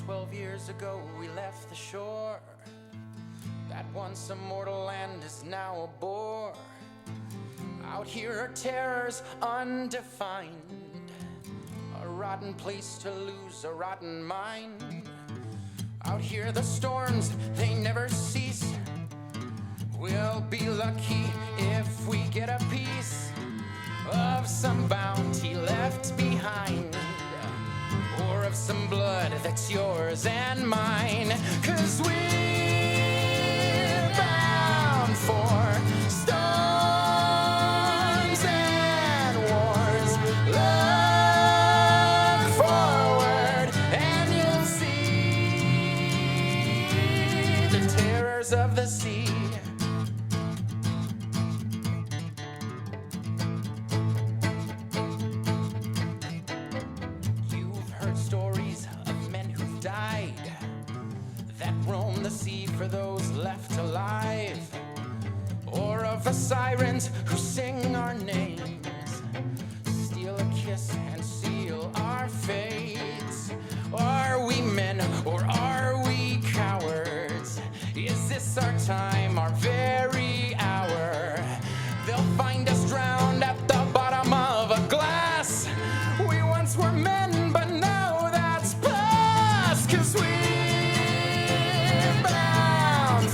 12 years ago we left the shore. That once immortal land is now a bore. Out here are terrors undefined, a rotten place to lose a rotten mind. Out here the storms, they never cease. We'll be lucky if we get a piece of some bounty left behind, or of some blood that's yours and mine. 'Cause we're bound for storms and wars. Look forward and you'll see the terrors of the sea. The sea for those left alive, or of the sirens who sing our names, steal a kiss and seal our fates. Are we men or are we cowards? Is this our time, our very hour? They'll find us drowned at the bottom of a glass. We once were men, but now that's past. 'Cause we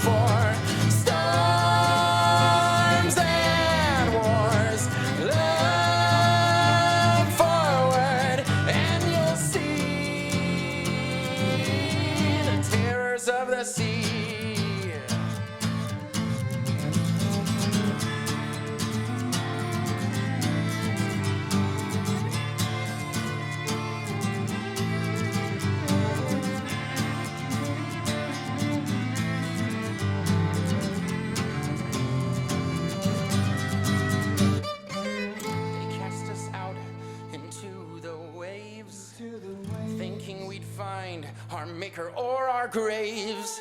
for storms and wars. Look forward and you'll see the terrors of the sea. Our maker or our graves.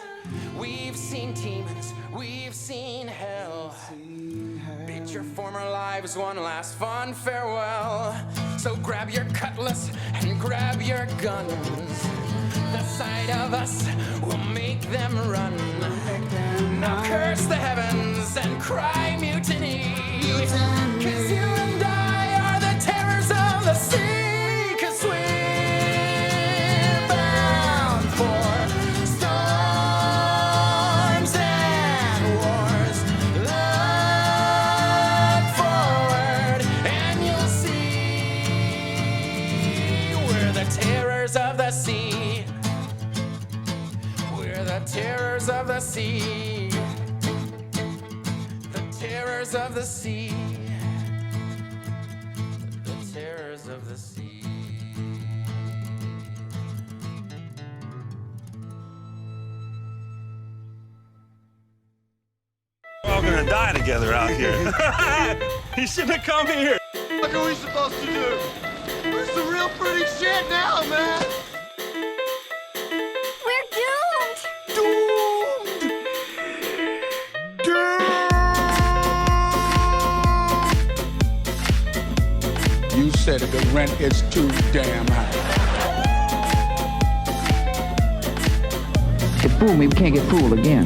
We've seen demons, we've seen hell. Bid your former lives one last fond farewell. So grab your cutlass and grab your guns. The sight of us will make them run. Now curse the heavens and cry mutiny. 'Cause you and I are the terrors of the sea. Of the sea, we're the terrors of the sea, the terrors of the sea, the terrors of the sea. We're all gonna die together out here. He shouldn't have come here. What are we supposed to do? We're some real pretty shit now, man. We're doomed. Doomed. Doomed. You said that the rent is too damn high. If fool me, we can't get fooled again.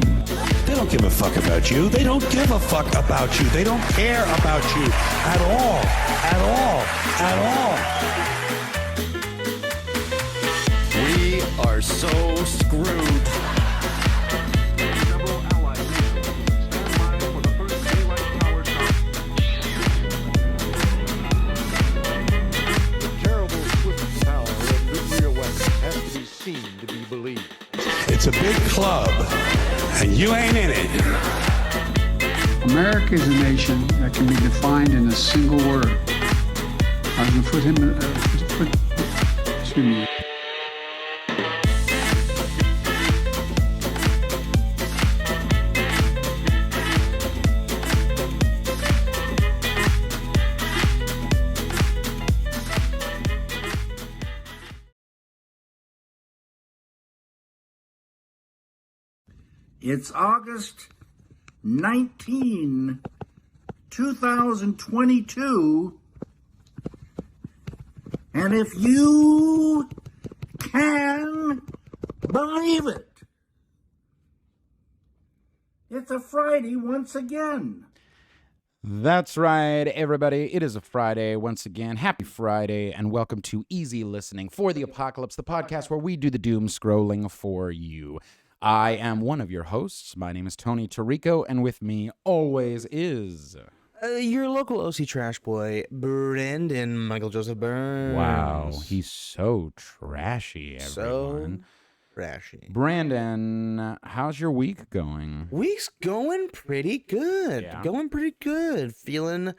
They don't give a fuck about you. They don't give a fuck about you. They don't care about you at all. At all. At all. We are so screwed. Several allied nations stand by for the first daylight power shot. The terrible swift power of nuclear weapons has to be seen to be believed. It's a big club, and you ain't in it. America is a nation that can be defined in a single word. I was going to put him excuse me. It's August 19, 2022, and if you can believe it? It's a Friday once again. That's right, everybody. It is a Friday once again. Happy Friday, and welcome to Easy Listening for the Apocalypse, the podcast where we do the doom scrolling for you. I am one of your hosts. My name is Tony Tirico, and with me always is... your local OC trash boy, Brandon Michael Joseph Burns. Wow, he's so trashy, everyone. So trashy. Brandon, how's your week going? Week's going pretty good. Yeah. Going pretty good. Feeling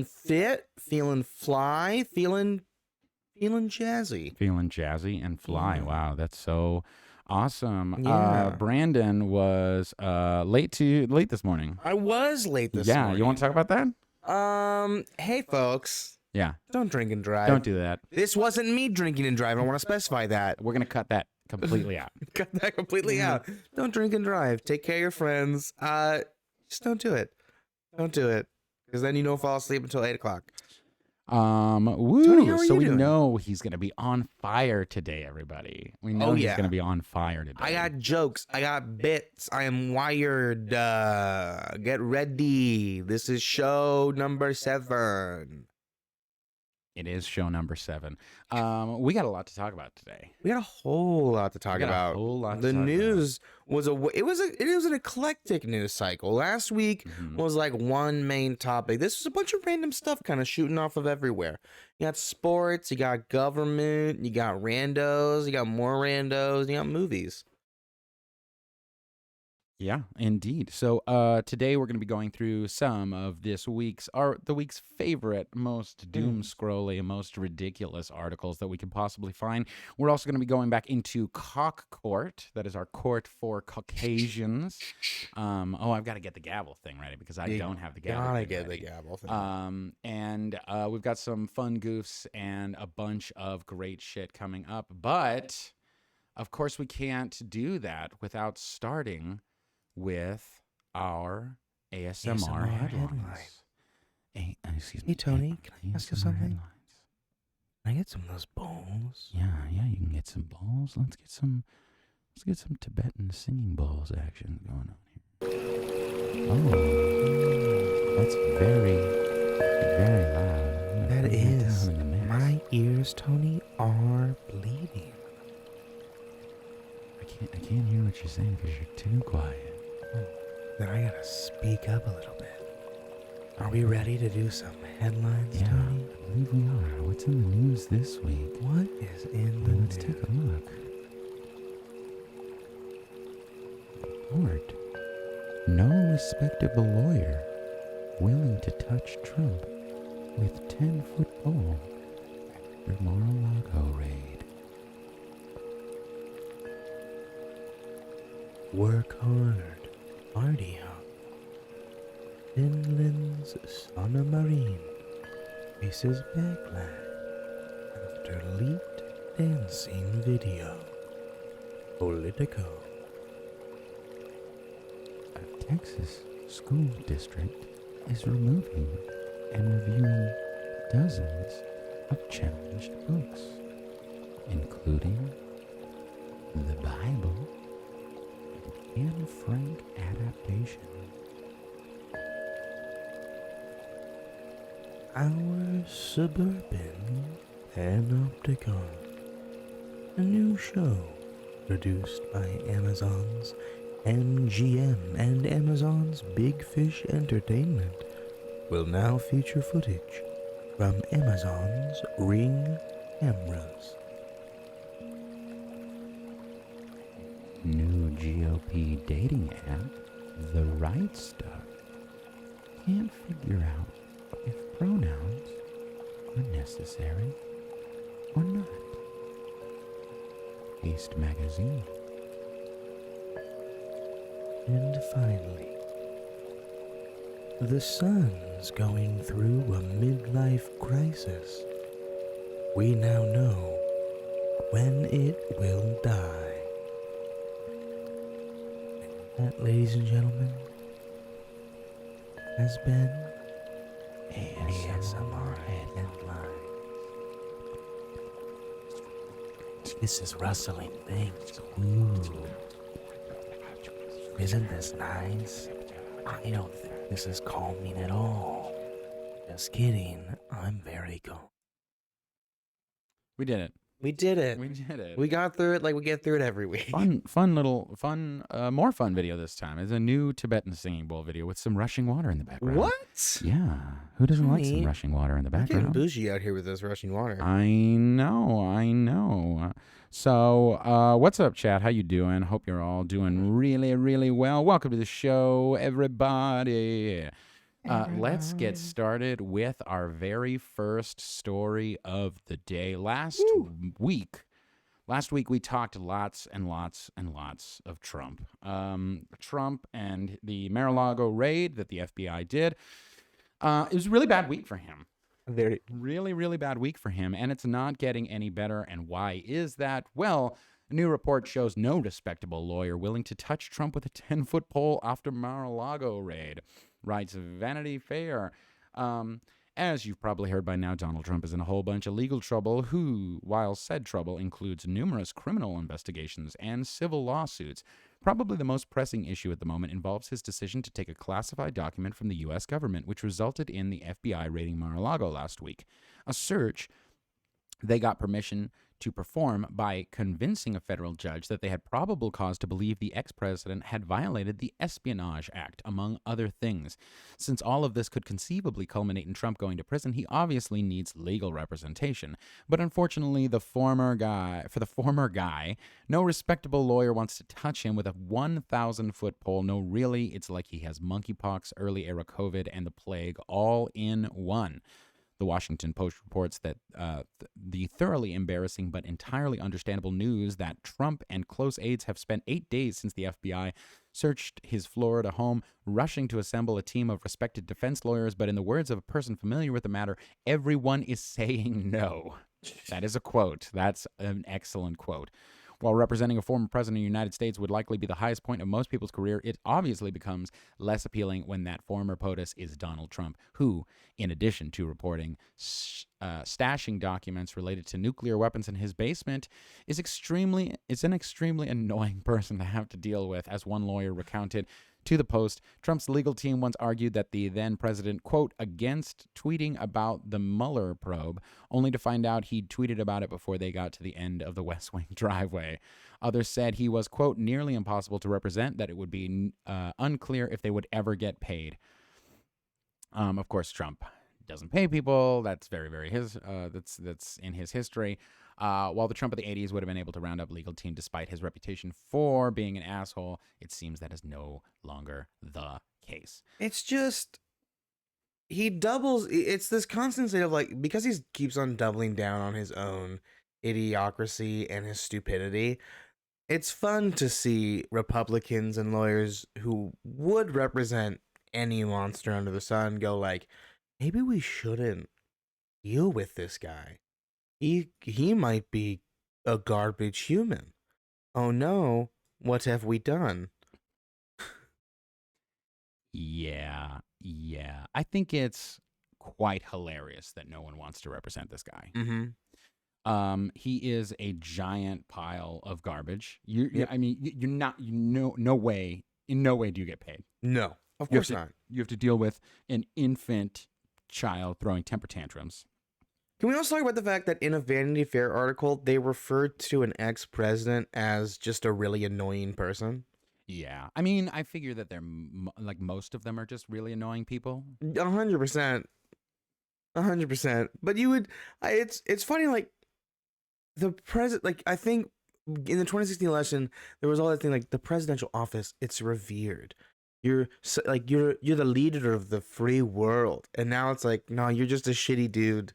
fit, feeling fly, feeling jazzy. Feeling jazzy and fly. Yeah. Wow, that's so awesome. Yeah. Brandon was late this morning. I was late this morning. Yeah, you want to talk about that? Hey folks, Yeah, don't drink and drive. don't do that. This wasn't me drinking and driving. I want to specify that. We're gonna cut that completely out. Cut that completely out. Don't drink and drive. Take care of your friends. Just don't do it. Don't do it. Because then you don't fall asleep until 8 o'clock. Woo! Tony, how are so you we doing? know he's gonna be on fire today, everybody. We know he's yeah. gonna be on fire today. I got jokes. I got bits. I am wired. Get ready. This is show number 7. It is show number 7. We got a lot to talk about today. We got a whole lot to talk We got a about. whole lot to The talk about. news was it was an eclectic news cycle. Last week Mhm. was like one main topic. This was a bunch of random stuff kind of shooting off of everywhere. You got sports, you got government, you got randos, you got more randos, you got movies. Yeah, indeed. So today we're going to be going through some of the week's favorite, most doom scrolly, most ridiculous articles that we could possibly find. We're also going to be going back into Cauc court. That is our court for Caucasians. I've got to get the gavel thing ready because I don't have the gavel. Gotta thing get ready. the gavel thing. And we've got some fun goofs and a bunch of great shit coming up. But of course, we can't do that without starting with our ASMR headlines. Excuse me. Hey, Tony, can I ask you ASMR something? headlines. Can I get some of those bowls? Yeah, you can get some bowls. Let's get some Tibetan singing bowls action going on here. Oh, that's very, very loud. That Put is. down in the mix. My ears, Tony, are bleeding. I can't hear what you're saying because you're too quiet. Then I gotta speak up a little bit. Are we ready to do some headlines, Yeah, Tony? I believe we are. What's in the news this week? What is in the Let's take a look. Report. No respectable lawyer willing to touch Trump with 10-foot pole after Mar-a-Lago raid. Work hard, party hard. Finland's Sanna Marin faces backlash after leaked dancing video. Politico. A Texas school district is removing and reviewing dozens of challenged books, including the Bible and Anne Frank adaptation. Our Suburban Panopticon, a new show produced by Amazon's MGM and Amazon's Big Fish Entertainment, will now feature footage from Amazon's Ring cameras. New GOP dating app, The Right Stuff, can't figure out if pronouns are necessary or not. East Magazine. And finally, the sun's going through a midlife crisis. We now know when it will die. And that, ladies and gentlemen, has been ASMR Headlines. This is rustling things. Ooh. Isn't this nice? I don't think this is calming at all. Just kidding. I'm very calm. We did it. We did it. We did it. We got through it like we get through it every week. More fun video this time. It's a new Tibetan singing bowl video with some rushing water in the background. What? Yeah. Who doesn't like some rushing water in the We're getting background? bougie out here with this rushing water. I know. So, what's up, chat? How you doing? Hope you're all doing really, really well. Welcome to the show, everybody. Let's get started with our very first story of the day. Last week we talked lots and lots and lots of Trump. Trump and the Mar-a-Lago raid that the FBI did. It was a really bad week for him. Really, really bad week for him, and it's not getting any better. And why is that? Well, a new report shows no respectable lawyer willing to touch Trump with a 10-foot pole after Mar-a-Lago raid, writes Vanity Fair. As you've probably heard by now, Donald Trump is in a whole bunch of legal trouble, while said trouble includes numerous criminal investigations and civil lawsuits. Probably the most pressing issue at the moment involves his decision to take a classified document from the U.S. government, which resulted in the FBI raiding Mar-a-Lago last week. A search they got permission to perform by convincing a federal judge that they had probable cause to believe the ex-president had violated the Espionage Act, among other things. Since all of this could conceivably culminate in Trump going to prison, he obviously needs legal representation. But unfortunately, for the former guy, no respectable lawyer wants to touch him with a 1,000-foot pole. No, really, it's like he has monkeypox, early-era COVID, and the plague all in one. The Washington Post reports that the thoroughly embarrassing but entirely understandable news that Trump and close aides have spent 8 days since the FBI searched his Florida home, rushing to assemble a team of respected defense lawyers, but in the words of a person familiar with the matter, everyone is saying no. That is a quote. That's an excellent quote. While representing a former president of the United States would likely be the highest point of most people's career, it obviously becomes less appealing when that former POTUS is Donald Trump, who, in addition to reporting stashing documents related to nuclear weapons in his basement, is an extremely annoying person to have to deal with, as one lawyer recounted to the Post. Trump's legal team once argued that the then president, quote, against tweeting about the Mueller probe, only to find out he'd tweeted about it before they got to the end of the West Wing driveway. Others said he was, quote, nearly impossible to represent, that it would be unclear if they would ever get paid. Of course, Trump doesn't pay people. That's very, very that's in his history. While the Trump of the 80s would have been able to round up a legal team despite his reputation for being an asshole, it seems that is no longer the case. It's just, he doubles. It's this constant state of like, because he keeps on doubling down on his own idiocracy and his stupidity, it's fun to see Republicans and lawyers who would represent any monster under the sun go like, maybe we shouldn't deal with this guy. He might be a garbage human. Oh no, what have we done? Yeah. I think it's quite hilarious that no one wants to represent this guy. Mm-hmm. He is a giant pile of garbage. I mean, you're not. No way. In no way do you get paid. No, of course not. You have to deal with an infant child throwing temper tantrums. Can we also talk about the fact that in a Vanity Fair article, they referred to an ex-president as just a really annoying person? Yeah. I mean, I figure that they're, like, most of them are just really annoying people. 100%. 100%. But you would, it's funny, like, the president, like, I think in the 2016 election, there was all that thing, like, the presidential office, it's revered. You're the leader of the free world. And now it's like, no, you're just a shitty dude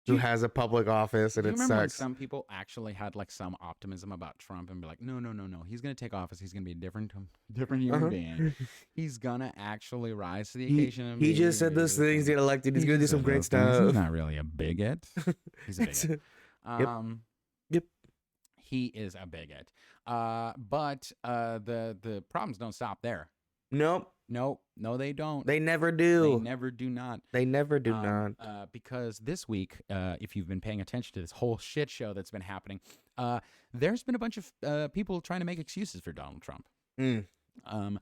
who has a public office, and it sucks. When some people actually had like some optimism about Trump and be like, no, he's gonna take office. He's gonna be a different human being. He's gonna actually rise to the occasion. He just said those things, get elected. He's gonna do some great stuff. He's not really a bigot. He's a bigot. Yep. He is a bigot. But the problems don't stop there. Nope. No, they don't. They never do. They never do not. They never do not. Because this week, if you've been paying attention to this whole shit show that's been happening, there's been a bunch of people trying to make excuses for Donald Trump. Can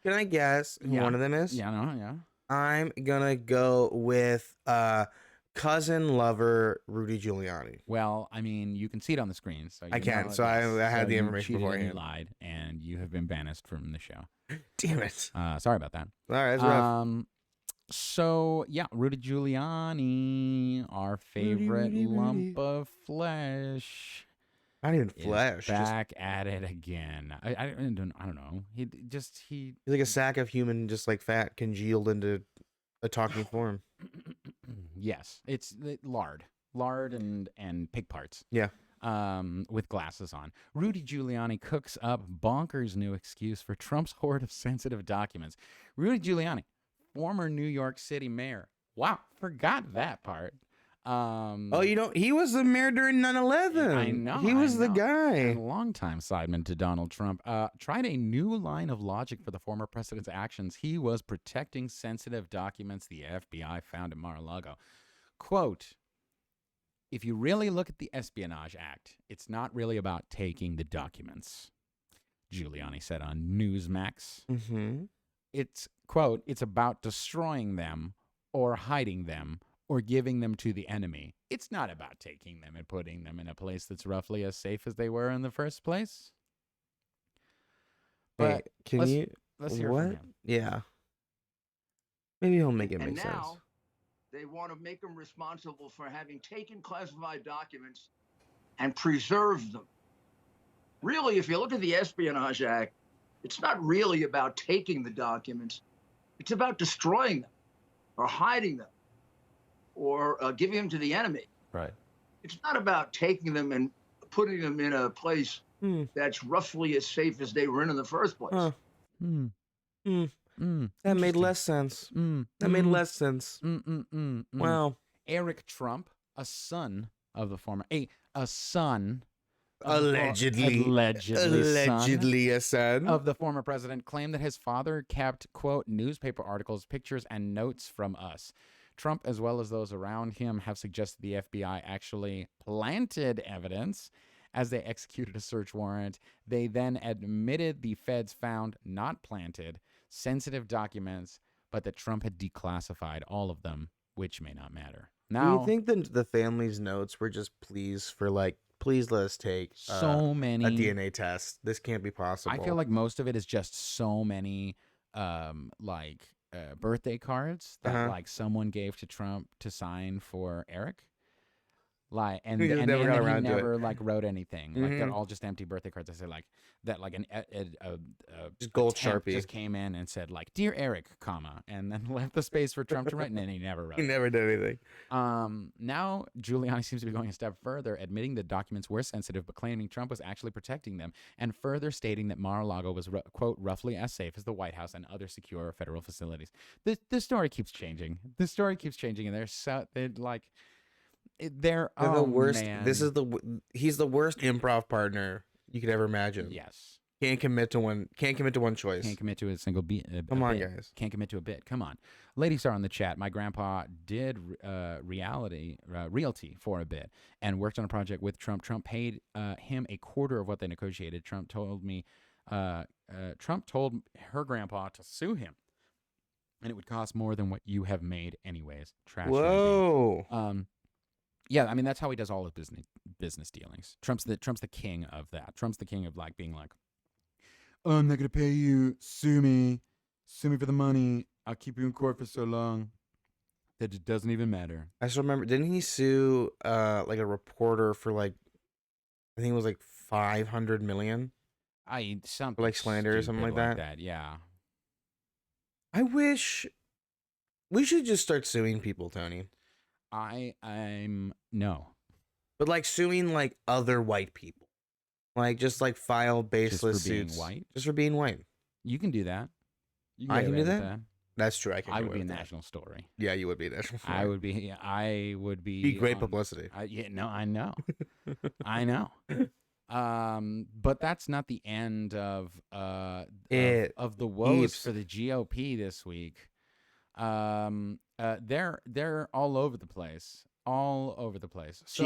I guess who one of them is? Yeah. I'm gonna go with cousin lover Rudy Giuliani. Well, I mean, you can see it on the screen. So I can. So I had the information beforehand. You lied, and you have been banished from the show. Damn it. Sorry about that. All right, that's rough. So yeah, Rudy Giuliani, our favorite lump of flesh. Not even flesh. Back at it again. I don't know. He's like a sack of human, just like fat congealed into a talking form. Yes, it's lard and pig parts. Yeah. With glasses on. Rudy Giuliani cooks up bonkers new excuse for Trump's hoard of sensitive documents. Rudy Giuliani, former New York City mayor. Wow, forgot that part. He was the mayor during 9/11. I know. He was the guy. And longtime sideman to Donald Trump. Tried a new line of logic for the former president's actions. He was protecting sensitive documents the FBI found at Mar-a-Lago. Quote, if you really look at the Espionage Act, it's not really about taking the documents, Giuliani said on Newsmax. Mm-hmm. It's, quote, it's about destroying them or hiding them or giving them to the enemy. It's not about taking them and putting them in a place that's roughly as safe as they were in the first place. But let's hear from him. Yeah. Maybe he'll make it make And sense. now they want to make him responsible for having taken classified documents and preserved them. Really, if you look at the Espionage Act, it's not really about taking the documents. It's about destroying them or hiding them or giving them to the enemy. Right. It's not about taking them and putting them in a place that's roughly as safe as they were in the first place. That made less sense. That made less sense. Wow. Eric Trump, a son of the former, a son. Allegedly a son of the former president, claimed that his father kept, quote, newspaper articles, pictures, and notes from us. Trump, as well as those around him, have suggested the FBI actually planted evidence as they executed a search warrant. They then admitted the feds found, not planted, sensitive documents, but that Trump had declassified all of them, which may not matter. Now, do you think that the family's notes were just pleas for please let us take so many a DNA test? This can't be possible. I feel like most of it is just so many birthday cards that someone gave to Trump to sign for Eric. And he then never he never wrote anything. They're all just empty birthday cards. I said just gold Sharpie Sharpie just came in and said dear Eric, comma, and then left the space for Trump to write, and then he never wrote. He never did anything. Now Giuliani seems to be going a step further, admitting the documents were sensitive, but claiming Trump was actually protecting them, and further stating that Mar-a-Lago was quote roughly as safe as the White House and other secure federal facilities. This story keeps changing. And they're the worst. Man. He's the worst improv partner you could ever imagine. Yes. Can't commit to one choice. Can't commit to a single beat. Come on, guys. Can't commit to a bit. Come on. Lady Star in the chat. My grandpa did realty for a bit and worked on a project with Trump. Trump paid him a quarter of what they negotiated. Trump told her grandpa to sue him, and it would cost more than what you have made anyways. Trash. Whoa. Yeah, I mean that's how he does all his business dealings. Trump's the king of that. Trump's the king of being oh, I'm not gonna pay you. Sue me for the money. I'll keep you in court for so long that it doesn't even matter. I just remember, didn't he sue a reporter for I think it was $500 million? Something slander or something like that. Yeah. I wish we should just start suing people, Tony. I'm no. But suing other white people. Just file baseless suits. Being white? Just for being white. You can do that. I can do that? That's true. I would be a national story. Yeah, you would be a national story. I would be Be great publicity. I know. I know. But that's not the end of the woes for the GOP this week. They're all over the place. All over the place. So,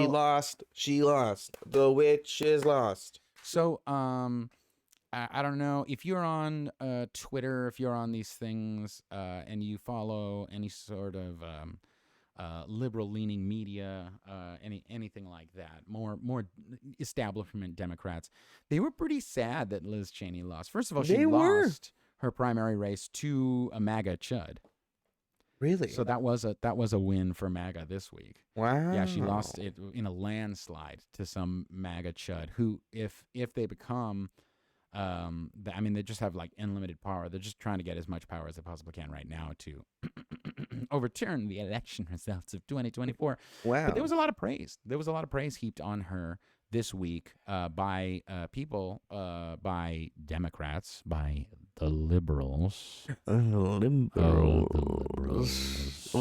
She lost. The witch is lost. So, I don't know if you're on Twitter, if you're on these things, and you follow any sort of liberal-leaning media, anything like that, more establishment Democrats, they were pretty sad that Liz Cheney lost. First of all, she lost her primary race to a MAGA chud. Really? So that was a win for MAGA this week. Wow. Yeah, she lost it in a landslide to some MAGA chud who, if they become, they just have like unlimited power. They're just trying to get as much power as they possibly can right now to overturn the election results of 2024. Wow. But there was a lot of praise. There was a lot of praise heaped on her this week by people, by Democrats, by the liberals. Well,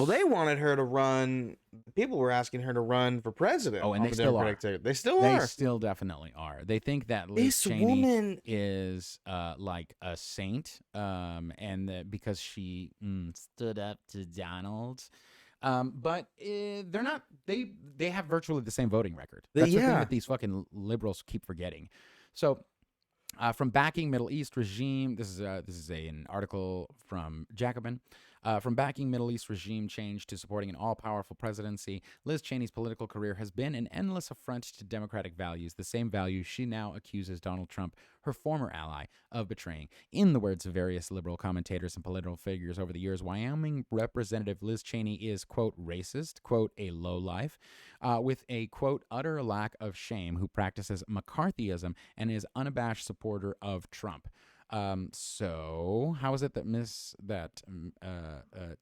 they wanted her to run. People were asking her to run for president. Oh, and they still are. They still are. They still definitely are. They think that Liz This Cheney woman is like a saint, because she stood up to Donald. But they're not. They have virtually the same voting record. That's the thing that these fucking liberals keep forgetting. So, from backing Middle East regime, this is an article from Jacobin. From backing Middle East regime change to supporting an all-powerful presidency, Liz Cheney's political career has been an endless affront to democratic values, the same values she now accuses Donald Trump, her former ally, of betraying. In the words of various liberal commentators and political figures over the years, Wyoming Representative Liz Cheney is, quote, racist, quote, a lowlife, with a, quote, utter lack of shame, who practices McCarthyism and is unabashed supporter of Trump. So how is it that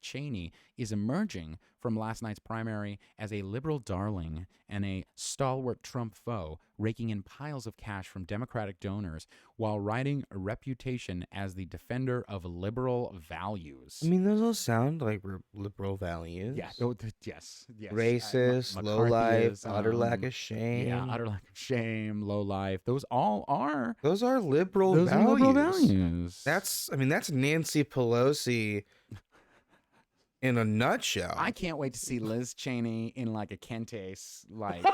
Cheney is emerging from last night's primary as a liberal darling and a stalwart Trump foe, raking in piles of cash from Democratic donors while riding a reputation as the defender of liberal values? I mean, those all sound like liberal values. Yeah. Yes. Racist, low life, utter lack of shame. Yeah, utter lack of shame, low life. Those all are. Those are liberal Those values. are liberal values. That's Nancy Pelosi in a nutshell. I can't wait to see Liz Cheney in like a Kentes like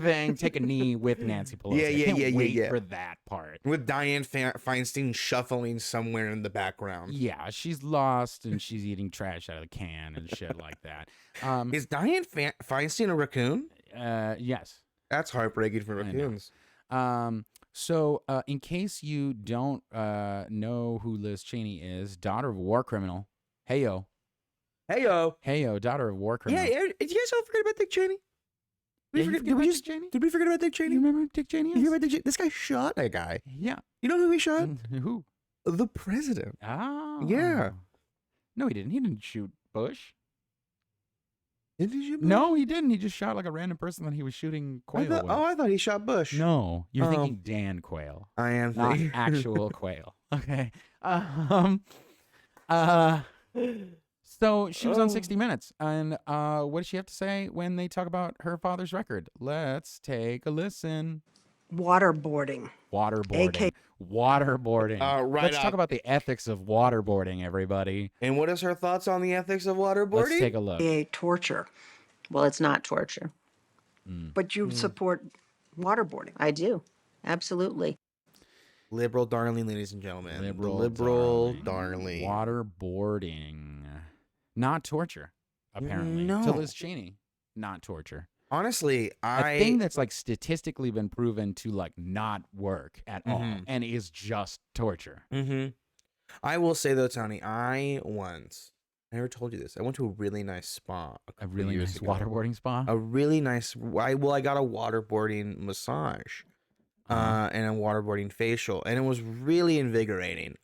thing, take a knee with Nancy Pelosi. I can't wait for that part. With Dianne Feinstein shuffling somewhere in the background. Yeah, she's lost and she's eating trash out of the can and shit like that. Is Dianne Feinstein a raccoon? Yes. That's heartbreaking for raccoons. So, in case you don't know who Liz Cheney is, daughter of a war criminal. Heyo, daughter of war criminal. Yeah, did you guys all forget about Dick Cheney? Did we forget about Dick Cheney? You remember who Dick Cheney is? You hear about Dick Cheney? This guy shot a guy. Yeah. You know who he shot? Who? The president. Oh. Yeah. No, he didn't. He didn't shoot Bush. Did he shoot Bush? No, he didn't. He just shot like a random person that he was shooting Quail with. I thought he shot Bush. No, you're thinking Dan Quayle. I am not thinking actual Quayle. Okay. So she was on 60 Minutes, and what does she have to say when they talk about her father's record? Let's take a listen. Waterboarding. Waterboarding. Let's talk about the ethics of waterboarding, everybody. And what is her thoughts on the ethics of waterboarding? Let's take a look. Torture. Well, it's not torture. But you support waterboarding. I do. Absolutely. Liberal darling, ladies and gentlemen. Liberal darling. Waterboarding. Not torture, apparently. No. To Liz Cheney, not torture. Honestly, a thing that's like statistically been proven to like not work at all and is just torture. I will say though, Tony, I never told you this. I went to a really nice spa. A really nice waterboarding spa? A really nice, I got a waterboarding massage and a waterboarding facial, and it was really invigorating.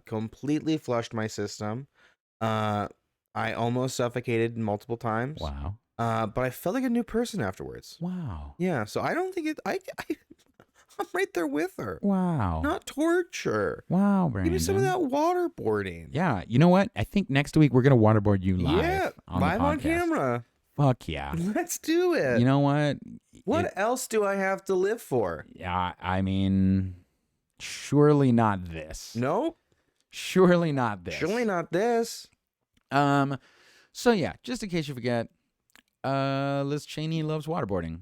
Completely flushed my system. I almost suffocated multiple times. Wow. But I felt like a new person afterwards. Wow. Yeah, so I don't think I'm right there with her. Wow. Not torture. Wow, Brandon. Give me some of that waterboarding. Yeah, you know what? I think next week we're going to waterboard you live. Yeah, on live the on podcast. camera. Fuck yeah. Let's do it. You know what? What else do I have to live for? Yeah, I mean, surely not this. Nope. Surely not this. Surely not this. So yeah, just in case you forget, Liz Cheney loves waterboarding.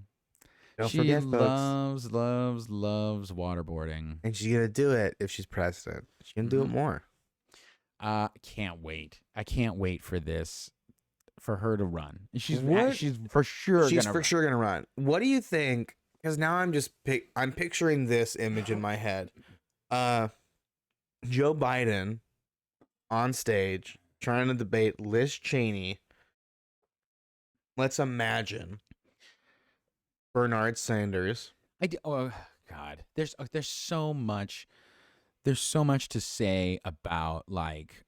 Don't she forget, folks. loves waterboarding. And she's going to do it if she's president. She's going to do it more. Can't wait. I can't wait for this, for her to run. She's for sure gonna run. What do you think? Because now I'm picturing this image in my head. Joe Biden on stage trying to debate Liz Cheney. Let's imagine Bernard Sanders. Oh God, there's so much. There's so much to say about like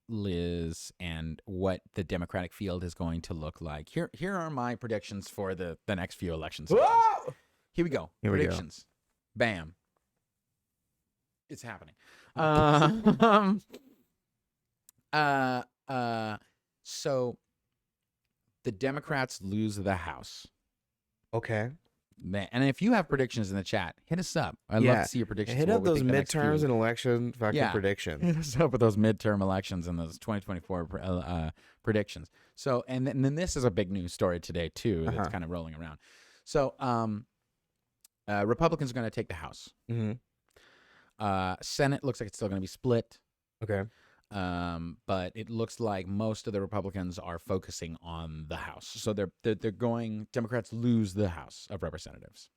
Liz and what the Democratic field is going to look like. Here are my predictions for the next few elections. Whoa! Here we go. Here we go. Predictions. Bam. It's happening. So the Democrats lose the House. Okay. Man, and if you have predictions in the chat, hit us up. I'd love to see your predictions. Hit up those midterms and election fucking predictions. Hit us up with those midterm elections and those 2024 predictions. So, and then this is a big news story today too. That's kind of rolling around. So, Republicans are going to take the House. Mm-hmm. Senate looks like it's still going to be split. Okay. But it looks like most of the Republicans are focusing on the House. So they're going, Democrats lose the House of Representatives.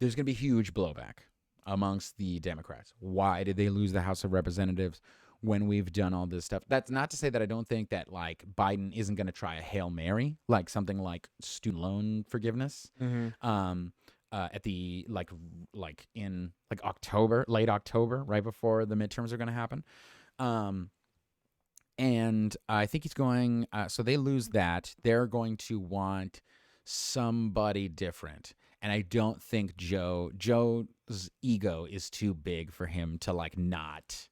There's going to be huge blowback amongst the Democrats. Why did they lose the House of Representatives when we've done all this stuff? That's not to say that I don't think that like Biden isn't going to try a Hail Mary, like something like student loan forgiveness. Mm-hmm. At the in October, late October, right before the midterms are going to happen. And I think he's going, so they lose that. They're going to want somebody different. And I don't think Joe's ego is too big for him to like not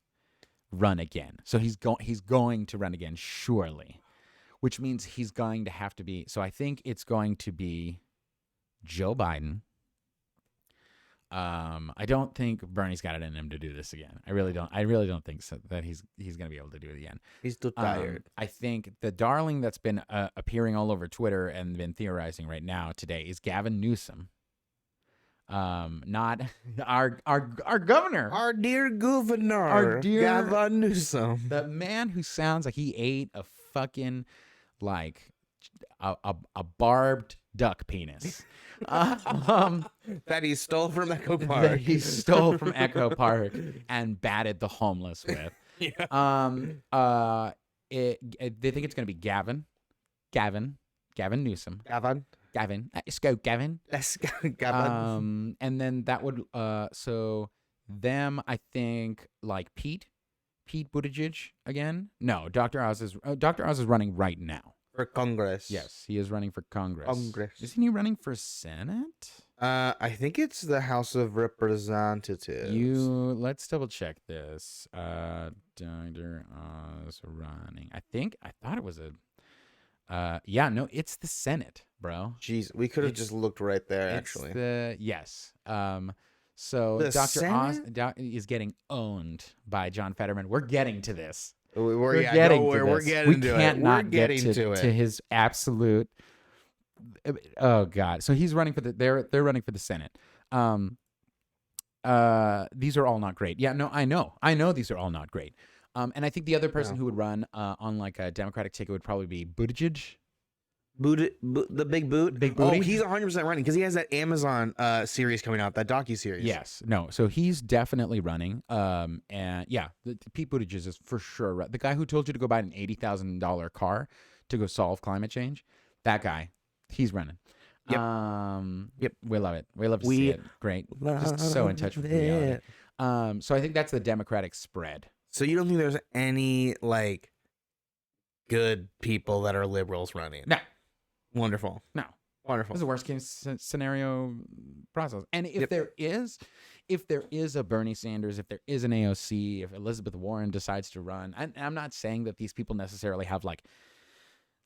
run again. So he's going to run again, surely, which means he's going to have to be. So I think it's going to be Joe Biden. I don't think Bernie's got it in him to do this again. I really don't think so, that he's going to be able to do it again. He's too tired. I think the darling that's been appearing all over Twitter and been theorizing right now today is Gavin Newsom. Not our governor. Our dear governor. Gavin Newsom. The man who sounds like he ate a fucking like a barbed duck penis. That he stole from Echo Park. That he stole from Echo Park and batted the homeless with. Yeah. They think it's going to be Gavin Newsom. Gavin. Let's go, Gavin. Let's go, Gavin. And then that would so them, I think, like Pete Buttigieg again. No, Dr. Oz is running right now. For Congress. Yes, he is running for Congress. Congress. Isn't he running for Senate? I think it's the House of Representatives. Let's double check this. Dr. Oz running. I thought it was no, it's the Senate, bro. Jeez, we could have just looked right there, actually. So The Dr. Senate? Oz is getting owned by John Fetterman. We're getting to this. We're getting to his absolute. Oh God! So he's running for they're running for the Senate. These are all not great. Yeah, no, I know these are all not great. And I think the other person who would run on like a Democratic ticket would probably be Buttigieg. The Big Boot? Big Booty? Oh, he's 100% running because he has that Amazon series coming out, that docuseries. Yes. No. So he's definitely running. And yeah, Pete Buttigieg is for sure. The guy who told you to go buy an $80,000 car to go solve climate change, that guy, he's running. Yep. Yep. We love it. We love to see it. Great. Just so in touch with reality. So I think that's the Democratic spread. So you don't think there's any like good people that are liberals running? No. Wonderful. No. Wonderful. This is a worst case scenario process. And if there is a Bernie Sanders, if there is an AOC, if Elizabeth Warren decides to run, I'm not saying that these people necessarily have like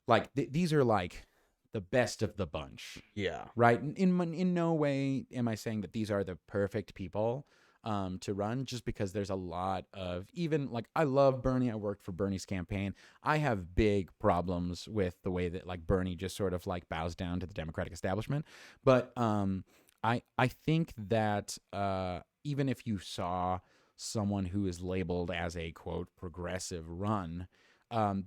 like these are like the best of the bunch. Yeah. Right. In no way am I saying that these are the perfect people to run, just because there's a lot of, even like, I love Bernie. I worked for Bernie's campaign. I have big problems with the way that like Bernie just sort of like bows down to the Democratic establishment. But I think that even if you saw someone who is labeled as a quote progressive run,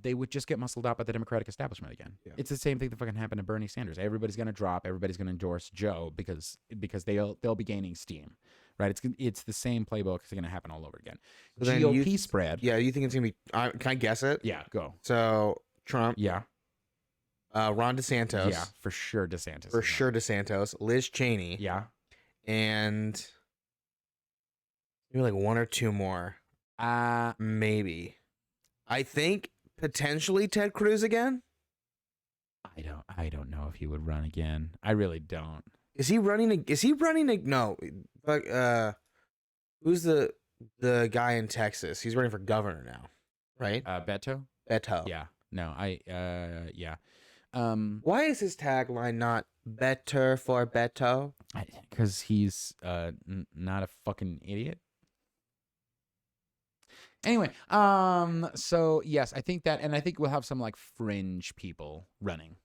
they would just get muscled out by the Democratic establishment again. Yeah. It's the same thing that fucking happened to Bernie Sanders. Everybody's going to drop. Everybody's going to endorse Joe because they'll be gaining steam, right? It's the same playbook. It's going to happen all over again. So GOP spread. Yeah, you think it's going to be? Can I guess it? Yeah, go. So Trump. Yeah. Ron DeSantos. Yeah, for sure DeSantis. For sure DeSantis. Liz Cheney. Yeah. And maybe like one or two more. Maybe. I think potentially Ted Cruz again. I don't know if he would run again. I really don't. Is he running? No. But who's the guy in Texas? He's running for governor now, right? Beto. Yeah. No, yeah. Why is his tagline not "Better for Beto"? Because he's not a fucking idiot. Anyway, so yes, I think that, and I think we'll have some like fringe people running,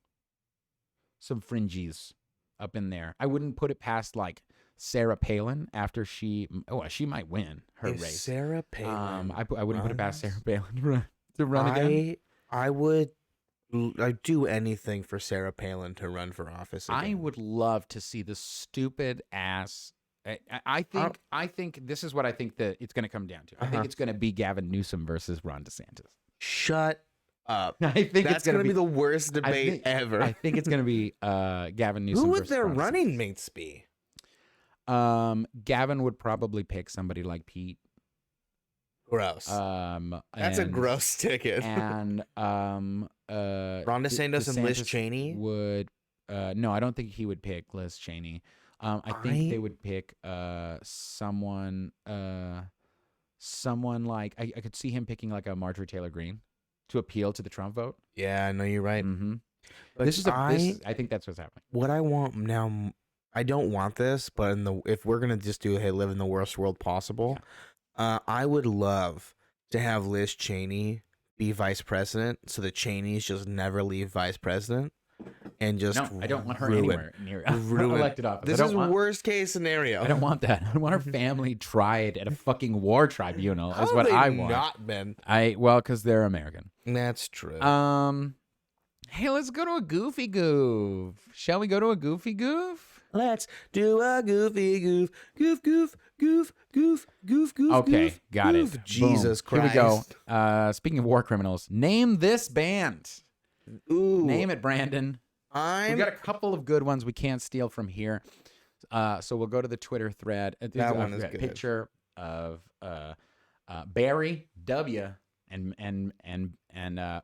some fringies up in there. I wouldn't put it past like Sarah Palin after she might win her race. Sarah Palin. I wouldn't put it past Sarah Palin to run again. I'd do anything for Sarah Palin to run for office again. I would love to see the stupid ass. I think this is what I think that it's going to come down to. I think it's going to be Gavin Newsom versus Ron DeSantis. Shut up. I think that's going to be the worst debate ever. I think it's going to be Gavin Newsom. Who would versus their Ron running DeSantis. mates be? Gavin would probably pick somebody like Pete. Gross. That's a gross ticket. And Ron DeSantis and Liz Cheney would. No, I don't think he would pick Liz Cheney. I think they would pick someone like I could see him picking like a Marjorie Taylor Greene to appeal to the Trump vote. Yeah, I know you're right. Mm-hmm. But I think that's what's happening. What I want now, I don't want this, but if we're gonna just do live in the worst world possible, I would love to have Liz Cheney be vice president, so the Cheneys just never leave vice president. And just I don't want her anywhere near elected office. This is worst case scenario. I don't want that. I don't want her family tried at a fucking war tribunal. Is How what have I they want. Not been. Because they're American. That's true. Hey, let's go to a goofy goof. Shall we go to a goofy goof? Let's do a goofy goof. Goof, goof, goof, goof, goof, goof. Okay, goof, got goof. it. Jesus Boom. Christ. Here we go. Speaking of war criminals, name this band. Ooh. Name it, Brandon. We've got a couple of good ones we can't steal from here. So we'll go to the Twitter thread. That one is good. Picture of Barry W and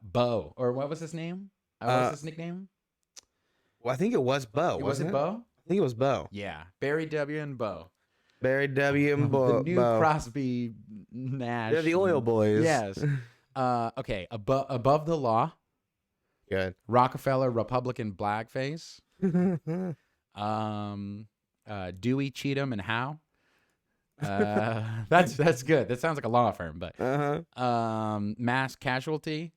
Bo, or what was his name? What was his nickname? Well, I think it was Bo. Was it Bo? I think it was Bo. Yeah, Barry W and Bo. Barry W and Bo. The new Crosby Nash. They're the oil boys. Yes. Okay. Above the law. Good. Rockefeller Republican blackface. Dewey, Cheatham, and Howe. That's good. That sounds like a law firm, but mass casualty.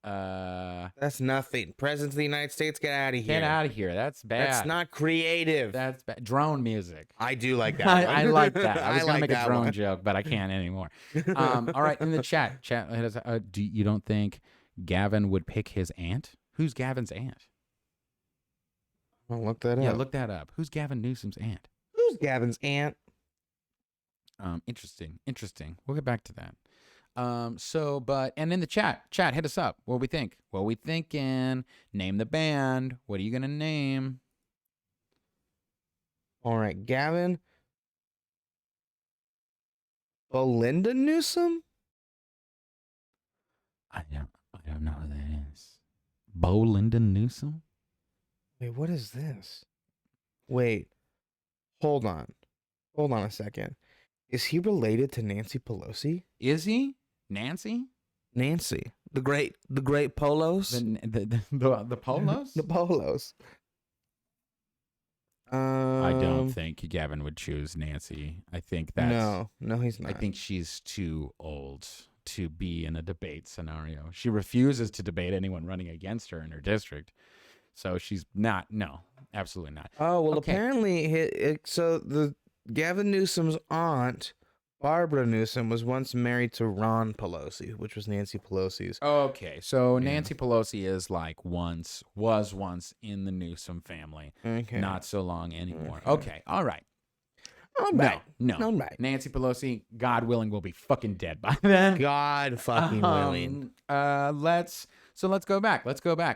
That's nothing. President of the United States, get out of here. Get out of here. That's bad. That's not creative. That's bad. Drone music. I do like that. I like that. I was gonna make a drone one. joke, but I can't anymore. All right, in the chat, do you don't think Gavin would pick his aunt? Who's Gavin's aunt? I'll look that up. Yeah, look that up. Who's Gavin Newsom's aunt? Who's Gavin's aunt? Interesting. We'll get back to that. And in the chat, hit us up. What we think? What we thinking? Name the band. What are you gonna name? All right, Gavin. Belinda Newsom? I don't know who that is. Belinda Newsom? Wait, what is this? Wait. Hold on a second. Is he related to Nancy Pelosi? Is he? Nancy? Nancy. The great polos. The polos. The polos. I don't think Gavin would choose Nancy. I think that's no, he's not. I think she's too old to be in a debate scenario. She refuses to debate anyone running against her in her district. So she's not. No, absolutely not. Oh, well, Okay. apparently, so the Gavin Newsom's aunt, Barbara Newsom, was once married to Ron Pelosi, which was Nancy Pelosi's. Okay, so Nancy Pelosi is like was once in the Newsom family. Okay. Not so long anymore. Okay, all right. All right. No. All right. Nancy Pelosi, God willing, will be fucking dead by then. God fucking willing. Let's go back.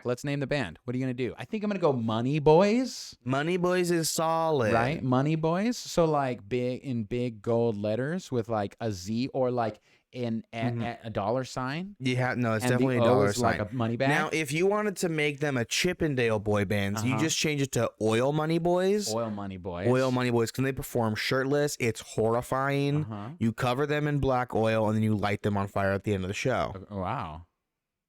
Let's name the band. What are you gonna do? I think I'm gonna go Money Boys. Money Boys is solid. Right? Money Boys. So like big gold letters with like a Z or like a dollar sign. Yeah, no, it's And the definitely a O dollar is sign. like a money bag. Now, if you wanted to make them a Chippendale boy band, you just change it to Oil Money Boys. Oil Money Boys. Oil Money Boys. Can they perform shirtless? It's horrifying. You cover them in black oil and then you light them on fire at the end of the show. Wow.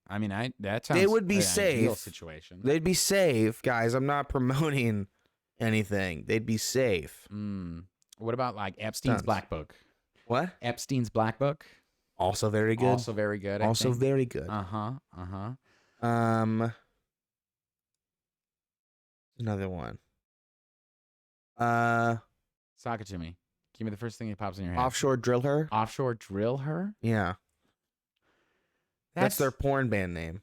I mean, that sounds. They would be an safe. ideal situation. They'd be safe, guys. I'm not promoting anything. They'd be safe. What about like Epstein's Black Book? What? Epstein's Black Book. Also very good. Also very good. I think. Very good. Another one. Sock it to me. Give me the first thing that pops in your head. Offshore Drill Her. Offshore Drill Her. Yeah. That's their porn band name.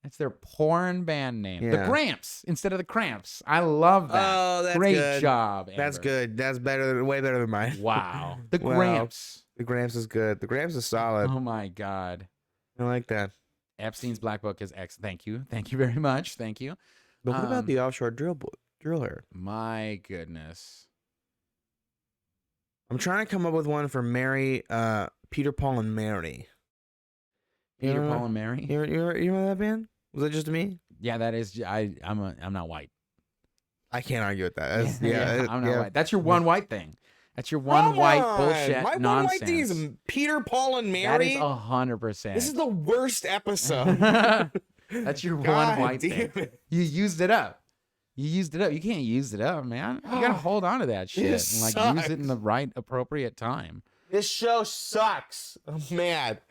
That's their porn band name. The Yeah. Gramps instead of the Cramps. I love that. Oh, that's Great good. job. That's Amber. good. That's better. Way better than mine. Wow. The Wow. Gramps. The Gramps is good. The Gramps is solid. Oh my God. I like that. Epstein's Black Book is X. Thank you. Thank you very much. Thank you. But what about the Offshore Driller? My goodness. I'm trying to come up with one for Mary, Peter, Paul, and Mary. Peter, Paul, and Mary. You remember that band? Was that just me? Yeah, that is. I'm not white. I can't argue with that. That's, I'm not white. That's your one white thing. That's your one white bullshit My nonsense. one white thing is Peter, Paul, and Mary. That is 100%. This is the worst episode. That's your God one white damn thing. it. You used it up. You can't use it up, man. You gotta hold on to that shit and This like use it sucks. in the right appropriate time. This show sucks. I'm mad.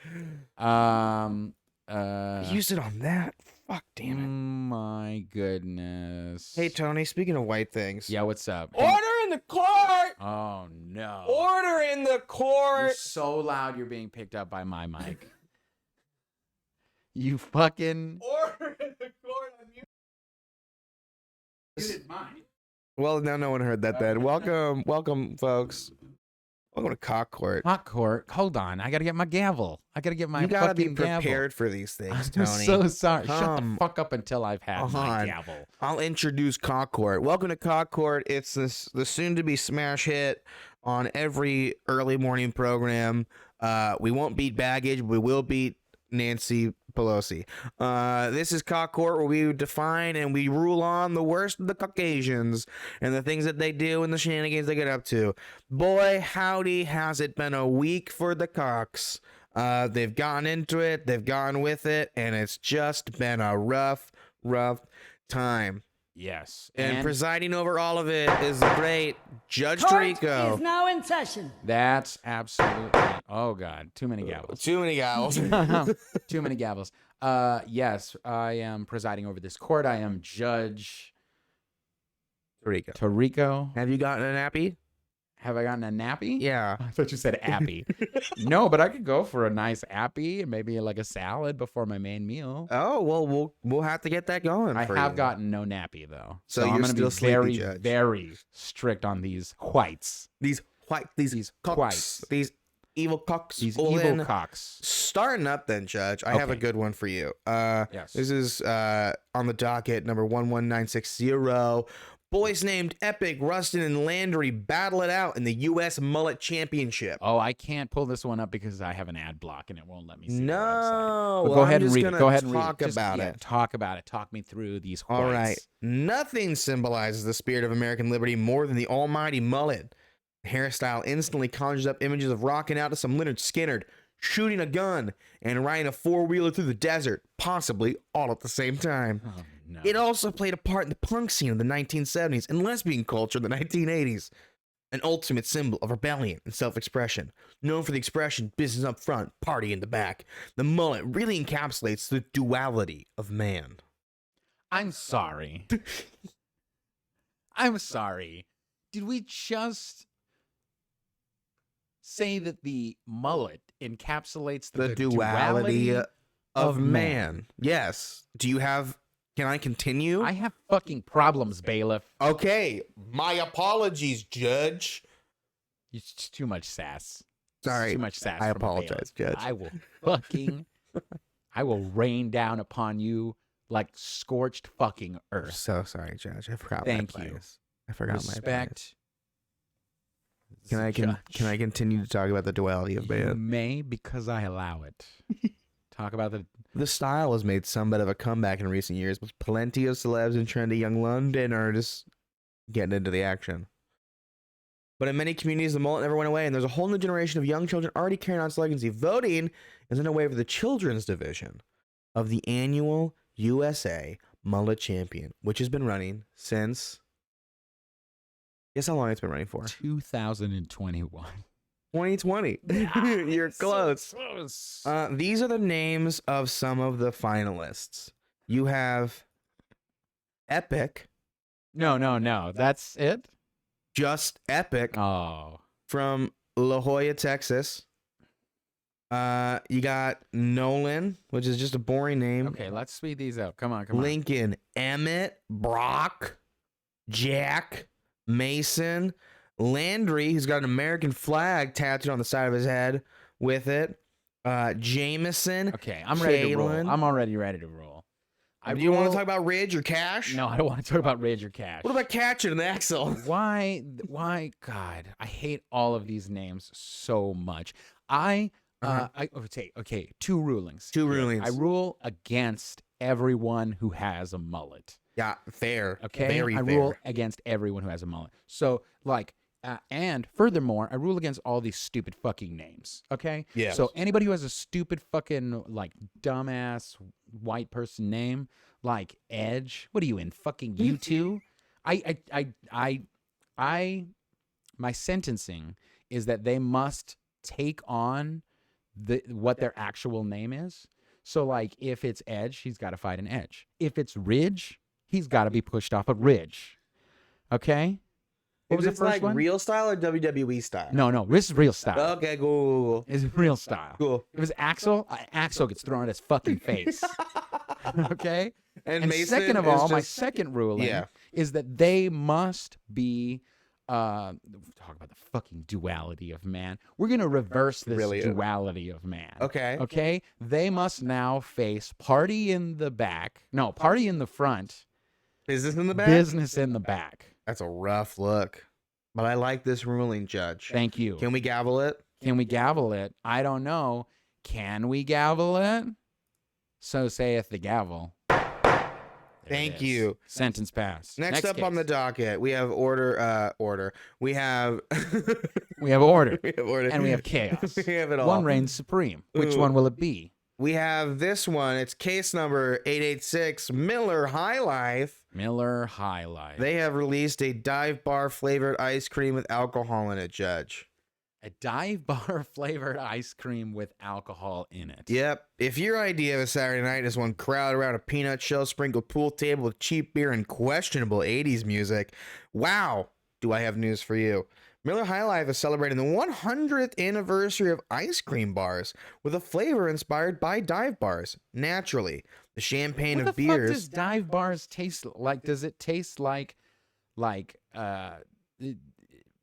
Use it on that. Fuck damn it. My goodness. Hey Tony, speaking of white things. Yeah, what's up? Order in the court. Oh no. Order in the court. You're so loud you're being picked up by my mic. You fucking Order in the court. muted mine. Well, now no one heard that then. Welcome, folks. Welcome to Cauc Court. Cauc Court. Hold on. I gotta get my gavel. I gotta get my You gotta be fucking gavel. prepared for these things, Tony. I'm so sorry. Shut the Come fuck up until I've had my on. gavel. I'll introduce Cauc Court. Welcome to Cauc Court. It's the soon-to-be smash hit on every early morning program. We won't beat baggage, but we will beat Nancy Pelosi. This is Cauc Court, where we define and we rule on the worst of the Caucasians and the things that they do and the shenanigans they get up to. Boy, howdy, has it been a week for the Caucs. They've gone into it, they've gone with it, and it's just been a rough time. Yes. And presiding over all of it is the great Judge Tirico. Is now in session. That's absolutely. Oh God, too many gavels. Too many gavels. Too many gavels. Yes, I am presiding over this court. I am Judge Tirico. Have you gotten a nappy? Have I gotten a nappy? Yeah. I thought you said appy. No, but I could go for a nice appy and maybe like a salad before my main meal. Oh, well, we'll have to get that going. I for have you. gotten no nappy though, So I'm you're gonna still be sleepy, very, Judge. very strict on these whites. These Caucs, whites. these evil Caucs. These Well, evil then, cocks. Starting up then, Judge, I have a Okay. good one for you. Yes. This is on the docket, number 11960. Boys named Epic, Rustin, and Landry battle it out in the U.S. Mullet Championship. Oh, I can't pull this one up because I have an ad block and it won't let me see No, the website. But well, go ahead I'm and just read it. gonna Go ahead and talk read it. about it. Talk about it. Talk me through these whites. All right. Nothing symbolizes the spirit of American liberty more than the almighty mullet. The hairstyle instantly conjures up images of rocking out to some Leonard Skinner, shooting a gun, and riding a four-wheeler through the desert, possibly all at the same time. Oh, no. It also played a part in the punk scene of the 1970s and lesbian culture in the 1980s. An ultimate symbol of rebellion and self-expression. Known for the expression, business up front, party in the back. The mullet really encapsulates the duality of man. I'm sorry. I'm sorry. Did we just say that the mullet encapsulates the duality of man? Yes. Can I continue? I have fucking problems, bailiff. Okay. My apologies, Judge. It's just too much sass. Sorry. Too much sass. I from a apologize, bailiff. Judge. I will rain down upon you like scorched fucking earth. So sorry, Judge. I forgot Thank my you. bias. I forgot Respect. my bias. Can I continue to talk about the duality of You man? may, because I allow it. Talk about The style has made somewhat of a comeback in recent years, with plenty of celebs and trendy young Londoners getting into the action. But in many communities, the mullet never went away, and there's a whole new generation of young children already carrying on its legacy. Voting is underway for the children's division of the annual USA Mullet Champion, which has been running since... Guess how long it's been running for? 2021. 2020. You're close. So close. These are the names of some of the finalists. You have Epic. No. That's it? Just Epic. Oh. From La Jolla, Texas. You got Nolan, which is just a boring name. Okay, let's speed these up. Come on. Lincoln, Emmett, Brock, Jack, Mason, Landry, who's got an American flag tattooed on the side of his head with it. Jameson. Okay, I'm ready to roll. Kalen. I'm already ready to roll. Do you want to talk about Ridge or Cash? No, I don't want to talk about Ridge or Cash. What about Catch and Axel? Why? God, I hate all of these names so much. I would say, okay, two rulings. Two rulings. I rule against everyone who has a mullet. Yeah, fair. Okay, Very I fair. rule against everyone who has a mullet. So, like, and furthermore, I rule against all these stupid fucking names. Okay. Yeah. So anybody who has a stupid fucking like dumbass white person name like Edge, what are you in fucking U2? My sentencing is that they must take on what their actual name is. So like, if it's Edge, he's got to fight an Edge. If it's Ridge, he's got to be pushed off a Ridge. Okay. What was the first like one? real style or WWE style? No, this is real style. Okay, cool. It's real style. Cool. If it was Axel, Axel gets thrown at his fucking face. Okay? And Mason second of all, is my just- second ruling Yeah. is that they must be talk about the fucking duality of man. We're going to reverse this Really? duality of man. Okay. Okay? They must now face party in the back. No, party in the front. Business in the back? Business in the back. That's a rough look. But I like this ruling, Judge. Thank you. Can we gavel it? Can we gavel it? I don't know. Can we gavel it? So saith the gavel. There Thank it is. you. Sentence passed. Next up on the docket, we have order. We have We have order. we have order. And we have chaos. We have it all. One reigns supreme. Which Ooh. one will it be? We have this one. It's case number 886, Miller High Life. Miller High Life. They have released a dive bar flavored ice cream with alcohol in it, Judge. A dive bar flavored ice cream with alcohol in it. Yep. If your idea of a Saturday night is one crowd around a peanut shell sprinkled pool table with cheap beer and questionable 80s music, wow, do I have news for you. Miller High Life is celebrating the 100th anniversary of ice cream bars with a flavor inspired by dive bars. Naturally, the champagne What of the fuck beers. does dive bars taste like? Does it taste like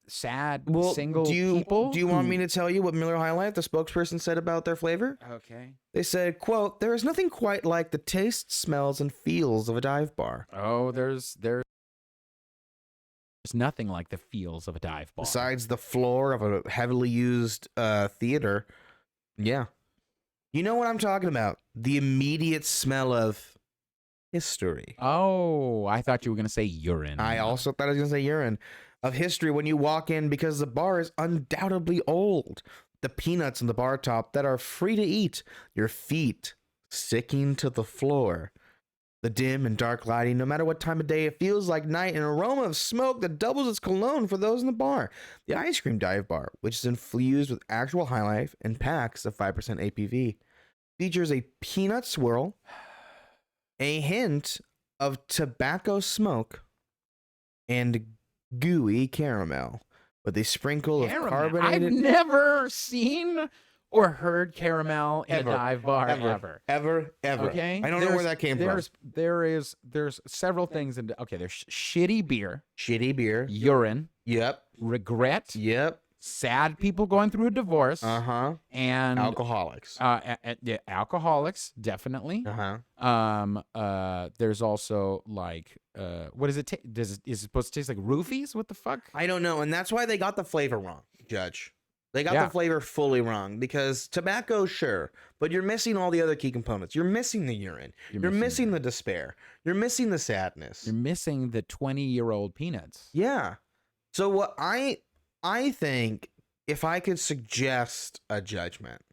sad single people? Do you want me to tell you what Miller High Life, the spokesperson, said about their flavor? Okay. They said, quote, "There is nothing quite like the taste, smells, and feels of a dive bar. Oh, there's nothing like the feels of a dive bar. Besides the floor of a heavily used theater." Yeah. You know what I'm talking about. The immediate smell of history. Oh, I thought you were going to say urine. I also thought I was going to say urine. Of history when you walk in, because the bar is undoubtedly old. the peanuts on the bar top that are free to eat, your feet sticking to the floor. The dim and dark lighting, no matter what time of day, it feels like night, an aroma of smoke that doubles as cologne for those in the bar. The ice cream dive bar, which is infused with actual high life and packs of 5% APV, features a peanut swirl, a hint of tobacco smoke, and gooey caramel with a sprinkle of carbonated. I've never seen or heard caramel in a dive bar ever. Okay, I don't know where that came from. There's several things in. Okay, there's shitty beer, urine, yep, regret, yep, sad people going through a divorce, and alcoholics. Yeah, alcoholics definitely. There's also like, what does it taste? Is it supposed to taste like roofies? What the fuck? I don't know, and that's why they got the flavor wrong, Judge. They got the flavor fully wrong, because tobacco, sure, but you're missing all the other key components. You're missing the urine. You're missing the despair. You're missing the sadness. You're missing the 20-year-old peanuts. Yeah. So what I think, if I could suggest a judgment.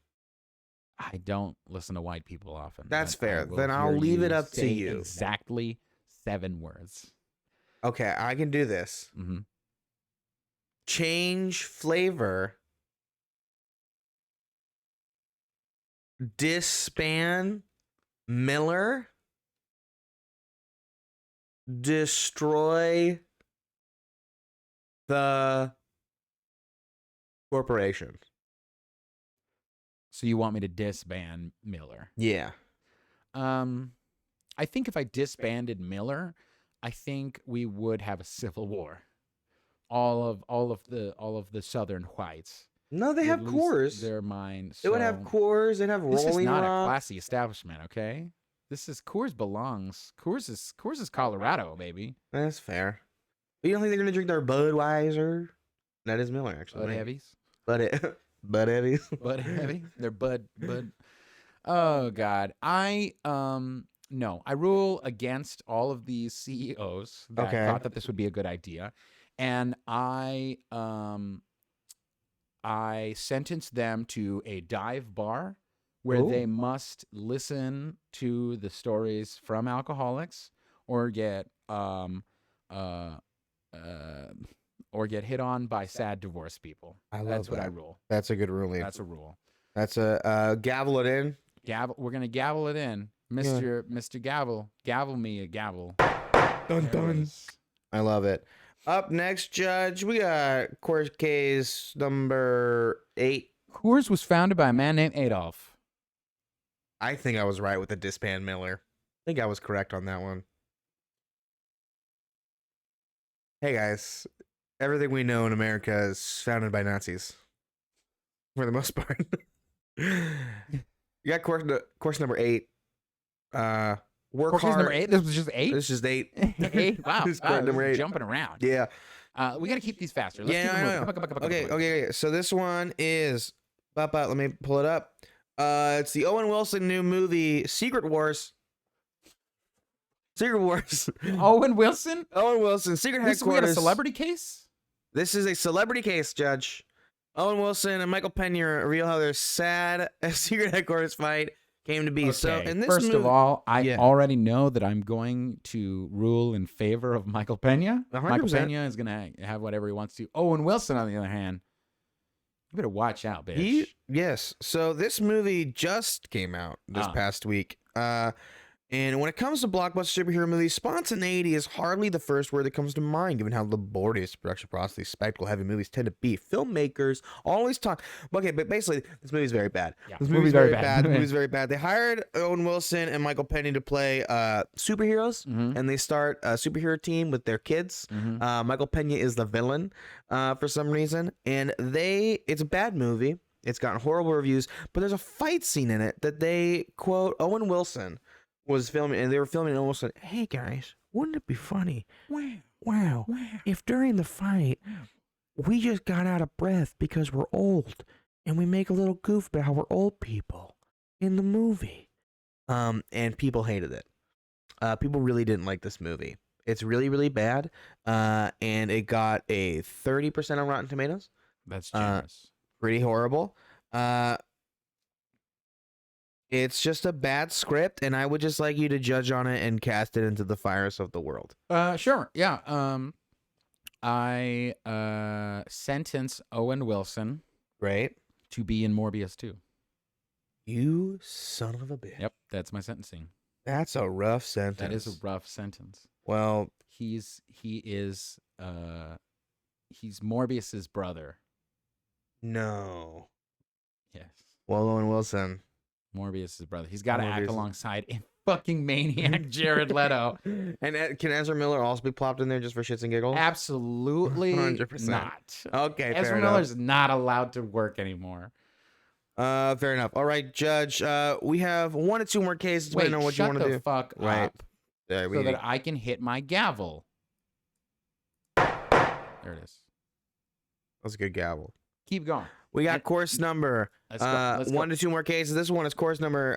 I don't listen to white people often. That's fair. Then I'll leave it up to you. Exactly 7 words. Okay, I can do this. Mm-hmm. Change flavor. Disband Miller. Destroy the corporation. So you want me to disband Miller? Yeah. I think if I disbanded Miller, I think we would have a civil war. All of the Southern whites. No, they have Coors. Their mind. They would have Coors. They'd have Rolling Rock. This is not a classy establishment, okay? This is Coors belongs. Coors is Colorado, baby. That's fair. But you don't think they're gonna drink their Budweiser? That is Miller, actually. Bud Heavies. Bud Heavies. Bud Heavy. They're Bud. Oh God. No. I rule against all of these CEOs that thought that this would be a good idea, and I sentence them to a dive bar where they must listen to the stories from alcoholics or get hit on by sad divorced people. That's what I rule. That's a good ruling. That's a rule. That's a gavel it in. We're gonna gavel it in, Mr. Gavel. Gavel me a gavel. Dun dun. I love it. Up next, Judge, we got court case number 8. Coors was founded by a man named Adolf. I think I was right with the disband Miller. I think I was correct on that one. Hey guys, everything we know in America is founded by Nazis, for the most part. You got course number 8. Work course hard. Number 8. This was just 8. This is just 8. 8. Wow. This is course number 8. Jumping around. Yeah. We got to keep these faster. Let's keep I know. Come on. Okay. So this one is. Let me pull it up. It's the Owen Wilson new movie, Secret Wars. Owen Wilson? Owen Wilson, Secret Headquarters. We had a celebrity case? This is a celebrity case, Judge. Owen Wilson and Michael Pena reveal how their sad Secret Headquarters fight came to be. Okay. So, in this First movie, of all, I already know that I'm going to rule in favor of Michael Pena. 100%. Michael Pena is going to have whatever he wants to. Owen Wilson, on the other hand, you better watch out, bitch. Yes. So this movie just came out this past week. And when it comes to blockbuster superhero movies, spontaneity is hardly the first word that comes to mind, given how laborious production process these spectacle-heavy movies tend to be. Filmmakers always talk. Okay, but basically, this movie's very bad. Yeah, this movie's very bad. The movie's very bad. They hired Owen Wilson and Michael Pena to play superheroes, and they start a superhero team with their kids. Michael Pena is the villain for some reason, and it's a bad movie. It's gotten horrible reviews, but there's a fight scene in it that they quote Owen Wilson was filming, and they were filming, and almost said, "Hey guys, wouldn't it be funny? Wow. If during the fight we just got out of breath because we're old, and we make a little goof about how we're old people in the movie." And people hated it. People really didn't like this movie. It's really, really bad. And it got a 30% on Rotten Tomatoes. That's generous. Pretty horrible. It's just a bad script, and I would just like you to judge on it and cast it into the fires of the world. Sure. Yeah. I sentence Owen Wilson Right? to be in Morbius 2. You son of a bitch. Yep, that's my sentencing. That's a rough sentence. That is a rough sentence. Well, He's Morbius's brother. no. Yes. Well, Owen Wilson. Morbius's brother. He's got to act Morbius. alongside a fucking maniac Jared Leto. And can Ezra Miller also be plopped in there just for shits and giggles? Absolutely 100%. not. Okay, fair Ezra enough. Miller's not allowed to work anymore. Fair enough. All right, Judge. We have 1 or 2 more cases. Wait, Depending on what you shut want to the do. fuck Right. up There, so that I can hit my gavel. There it is. That's a good gavel. Keep going. We got course number Let's go. Let's 1 go. to 2 more cases. This one is course number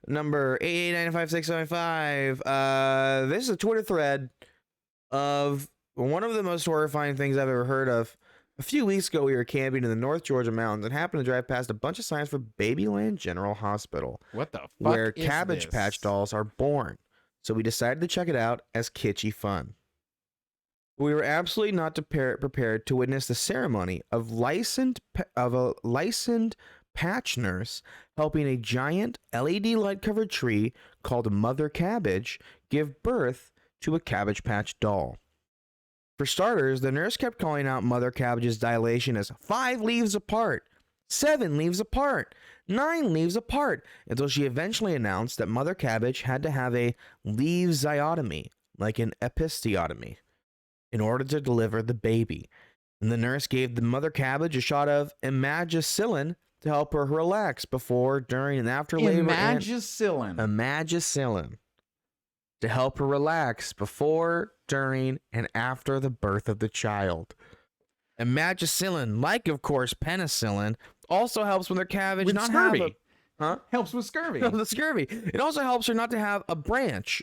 8895675. This is a Twitter thread of one of the most horrifying things I've ever heard of. A few weeks ago, we were camping in the North Georgia mountains and happened to drive past a bunch of signs for Babyland General Hospital, What the fuck where is Cabbage this? Patch dolls are born. So we decided to check it out as kitschy fun. We were absolutely not prepared to witness the ceremony of a licensed patch nurse helping a giant LED light-covered tree called Mother Cabbage give birth to a Cabbage Patch doll. For starters, the nurse kept calling out Mother Cabbage's dilation as 5 leaves apart, 7 leaves apart, 9 leaves apart, until she eventually announced that Mother Cabbage had to have a leave-zyotomy, like an episiotomy, in order to deliver the baby. And the nurse gave the Mother Cabbage a shot of imagicillin to help her relax before, during, and after labor. Imagicillin. To help her relax before, during, and after the birth of the child. Imagicillin, like of course penicillin, also helps Mother Cabbage With not scurvy. have Helps with scurvy. the scurvy. It also helps her not to have a branch,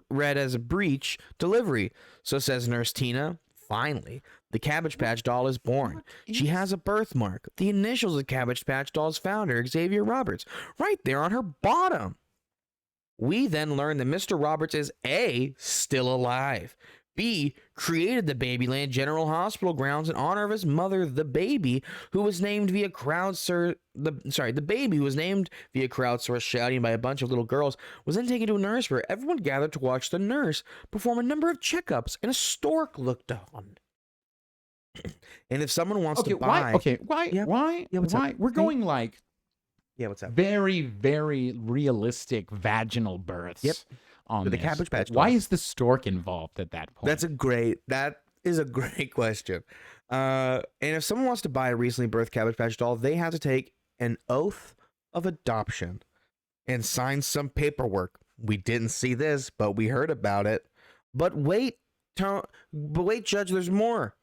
read as a breech, delivery. So says Nurse Tina. Finally, the Cabbage Patch doll is born. She has a birthmark, the initials of Cabbage Patch doll's founder, Xavier Roberts, right there on her bottom. We then learn that Mr. Roberts is A, still alive, B, created the Babyland General Hospital grounds in honor of his mother, the baby, who was named via crowdsource. The baby who was named via crowdsource shouting by a bunch of little girls was then taken to a nurse where everyone gathered to watch the nurse perform a number of checkups, and a stork looked on. And if someone wants to buy, why? We're going like. Yeah, what's up? Very, very realistic vaginal births. Yep. On With the this. Cabbage Patch Why dolls. is the stork involved at that point? That is a great question. And if someone wants to buy a recently birthed Cabbage Patch doll, they have to take an oath of adoption and sign some paperwork. We didn't see this, but we heard about it. But wait, Judge, there's more.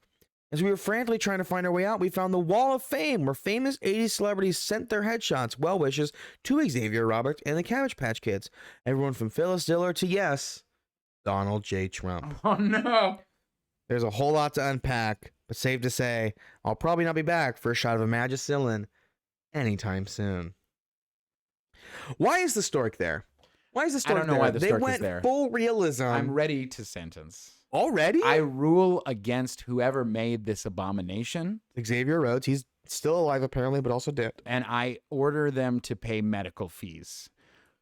As we were frantically trying to find our way out, we found the Wall of Fame, where famous 80s celebrities sent their headshots, well wishes, to Xavier Roberts and the Cabbage Patch Kids. Everyone from Phyllis Diller to, yes, Donald J. Trump. Oh, no. There's a whole lot to unpack, but safe to say, I'll probably not be back for a shot of Imagicillin anytime soon. Why is the stork there? Why is the stork there? I don't know why the stork They is there. went full realism. I'm ready to sentence. Already? I rule against whoever made this abomination. Xavier Rhodes. He's still alive apparently, but also dead. And I order them to pay medical fees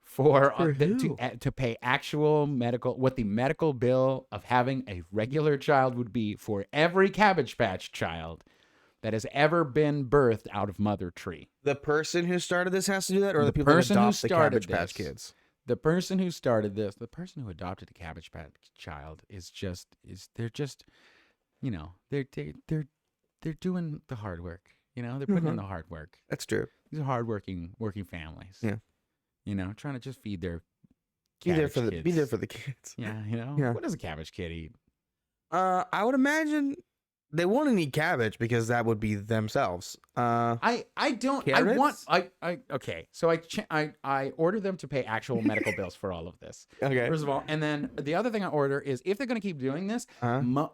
for who? to pay actual medical, what the medical bill of having a regular child would be for every Cabbage Patch child that has ever been birthed out of Mother Tree. The person who started this has to do that, or the people that person who adopt the started Cabbage Patch this. Kids? The person who started this, the person who adopted the Cabbage Patch child they're just, you know, they're doing the hard work. You know, they're putting in the hard work. That's true. These are working families. Yeah. You know, trying to just feed their Be there kids. for the kids. Yeah, you know. Yeah. What does a cabbage kid eat? I would imagine they wouldn't eat cabbage because that would be themselves. I don't. Carrots? Okay. So I order them to pay actual medical bills for all of this. Okay. First of all, and then the other thing I order is if they're going to keep doing this,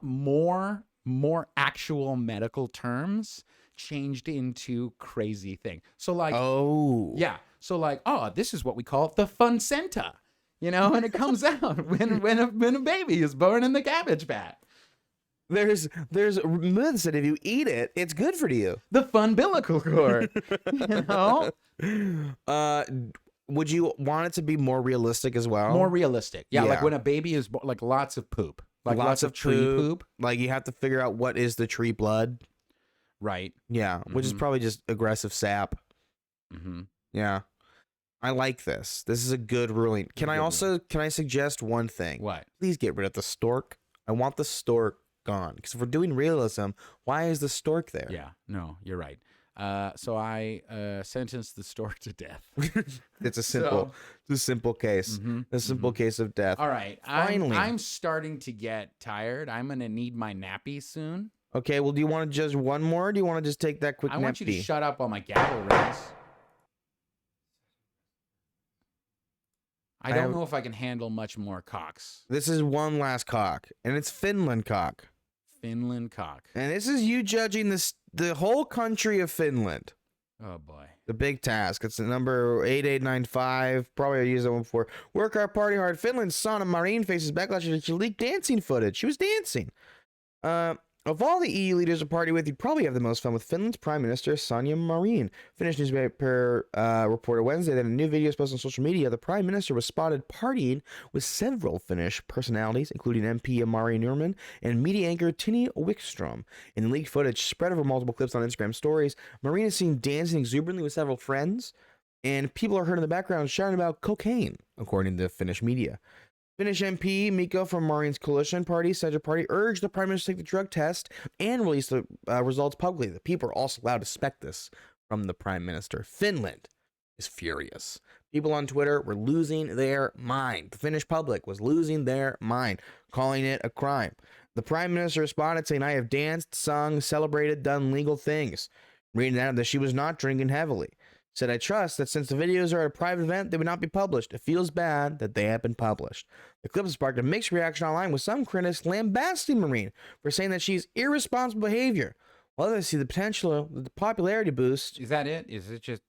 more more actual medical terms changed into crazy thing. So like, yeah. So like, this is what we call the placenta, and it comes out when a baby is born in the cabbage patch. There's myths that if you eat it, it's good for you. The umbilical cord, Would you want it to be more realistic as well? More realistic, yeah. Like when a baby is like lots of poop, like lots of tree poop. Like you have to figure out what is the tree blood, right? Yeah, which is probably just aggressive sap. Yeah, I like this. This is a good ruling. Can I suggest one thing? What? Please get rid of the stork. I want the stork gone, because if we're doing realism, why is the stork there? Yeah, no, you're right. So I sentenced the stork to death. It's a simple case. A simple case of death. All right. Finally. I'm starting to get tired. I'm going to need my nappy soon. Okay, well, do you want to judge one more, or do you want to just take that quick nappy? I want you to shut up on my gavel rings. I don't know if I can handle much more Caucs. This is one last Cauc, and it's Finland Cauc. Finland Cauc. And this is you judging the whole country of Finland. Oh, boy. The big task. It's the number 8895. Probably I used that one before. Work hard, party hard. Finland's Sanna Marin faces backlash after she leaked dancing footage. She was dancing. Of all the EU leaders to party with, you'd probably have the most fun with Finland's Prime Minister, Sanna Marin. Finnish newspaper reported Wednesday that a new video was posted on social media. The Prime Minister was spotted partying with several Finnish personalities, including MP Mari Nurman and media anchor Tini Wickstrom. In the leaked footage spread over multiple clips on Instagram stories, Marin is seen dancing exuberantly with several friends, and people are heard in the background shouting about cocaine, according to Finnish media. Finnish MP Mikko from Marin's coalition party, Centre Party, urged the Prime Minister to take the drug test and release the results publicly. The people are also allowed to expect this from the Prime Minister. Finland is furious. People on Twitter were losing their mind. The Finnish public was losing their mind, calling it a crime. The Prime Minister responded saying, "I have danced, sung, celebrated, done legal things." Reading out that she was not drinking heavily. Said, "I trust that since the videos are at a private event, they would not be published. It feels bad that they have been published." The clip has sparked a mixed reaction online, with some critics lambasting Marin for saying that she's irresponsible behavior, while others see the potential of the popularity boost. Is that it? Is it just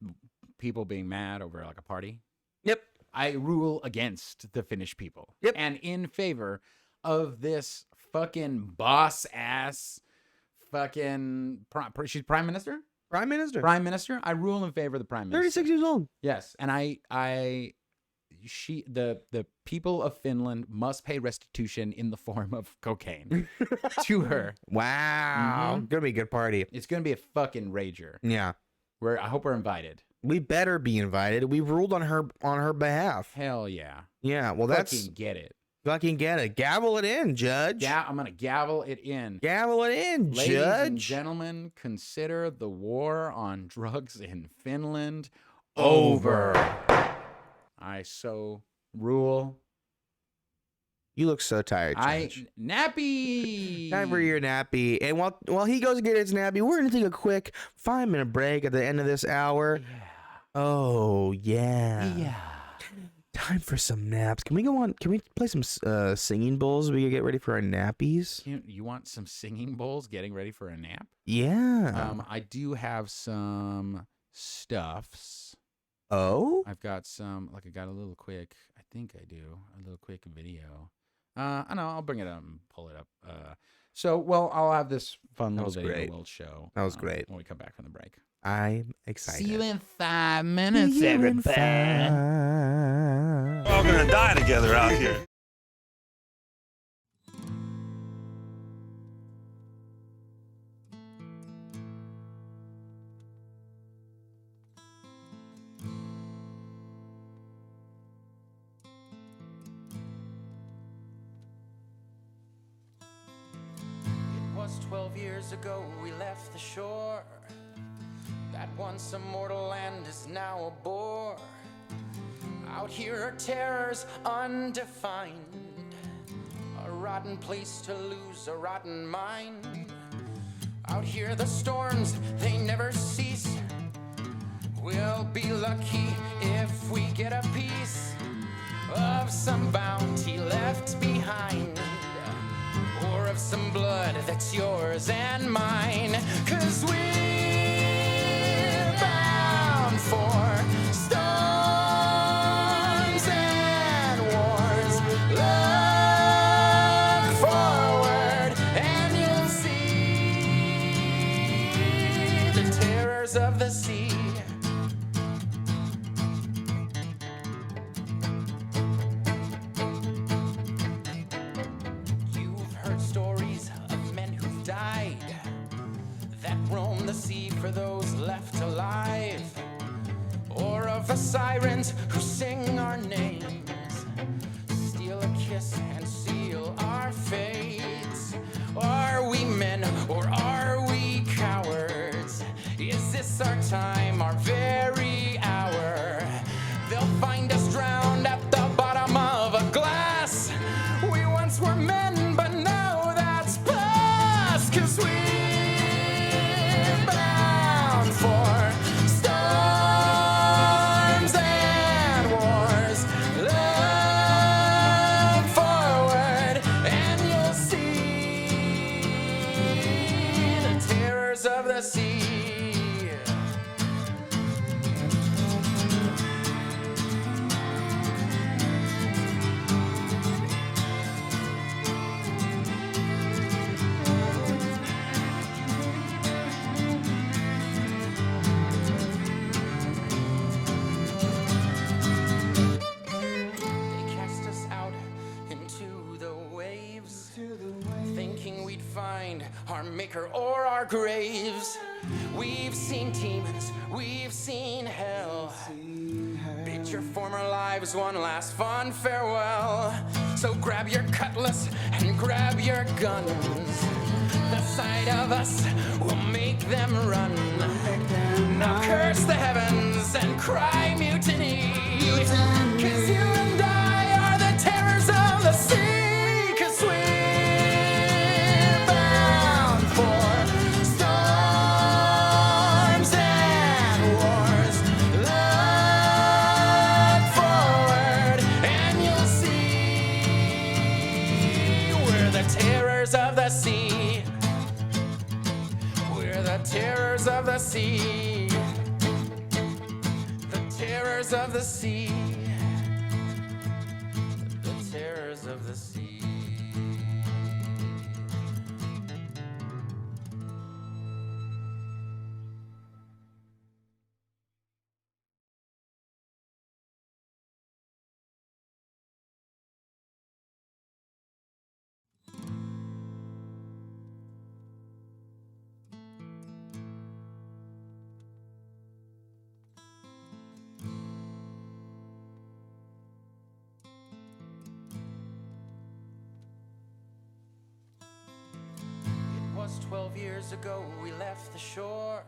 people being mad over like a party? Yep. I rule against the Finnish people. Yep. And in favor of this fucking boss ass fucking she's Prime Minister? Prime Minister. Prime Minister. I rule in favor of the Prime Minister. 36 years old. Yes, and the people of Finland must pay restitution in the form of cocaine to her. Wow, gonna be a good party. It's gonna be a fucking rager. Yeah, I hope we're invited. We better be invited. We ruled on her behalf. Hell yeah. Yeah. Well, fucking get it. Fucking get it. Gavel it in, Judge. Yeah, I'm gonna gavel it in. Gavel it in, Ladies Judge. and gentlemen, consider the war on drugs in Finland over. I so rule. You look so tired, Judge. Nappy. Time for your nappy. And while he goes to get his nappy, we're gonna take a quick 5-minute break at the end of this hour. Yeah. Oh yeah. Yeah. Time for some naps. Can we play some singing bowls so we can get ready for our nappies? You want some singing bowls getting ready for a nap? Yeah. I do have some stuffs. Oh? I've got some, I got a little quick, I think I do, a little quick video. I know, I'll bring it up and pull it up. I'll have this fun little video we'll show. That was great. When we come back from the break. I'm excited. See you in 5 minutes, everybody. We're all gonna die together out here. It was 12 years ago we left the shore. That once immortal land is now a bore. Out here are terrors undefined, a rotten place to lose a rotten mind. Out here the storms, they never cease. We'll be lucky if we get a piece of some bounty left behind, or of some blood that's yours and mine. 'Cause we're bound for storms and wars. Look forward and you'll see the terrors of the sea. You've heard stories of men who've died that roam the sea for those left alive, or of the sirens who sing our names, steal a kiss and seal our fates. Are we men or are we cowards? Is this our time, our very hour? They'll find us drowned at the bottom of a glass. We once were men, but now that's past. 'Cause we're bound for storms and wars. Look forward and you'll see the terrors of the sea. They cast us out into the waves, thinking we'd find our maker or our graves. We've seen demons, we've seen hell. Bid your former lives one last fond farewell. So grab your cutlass and grab your guns. The sight of us will make them run. Now curse the heavens and cry mutiny. 'Cause you and I are the terrors of the sea. 'Cause we're bound for storms and wars. Look forward and you'll see we're the terrors of the sea. We're the terrors of the sea. The terrors of the sea. The terrors of the sea. It was 12 years ago we left the shore.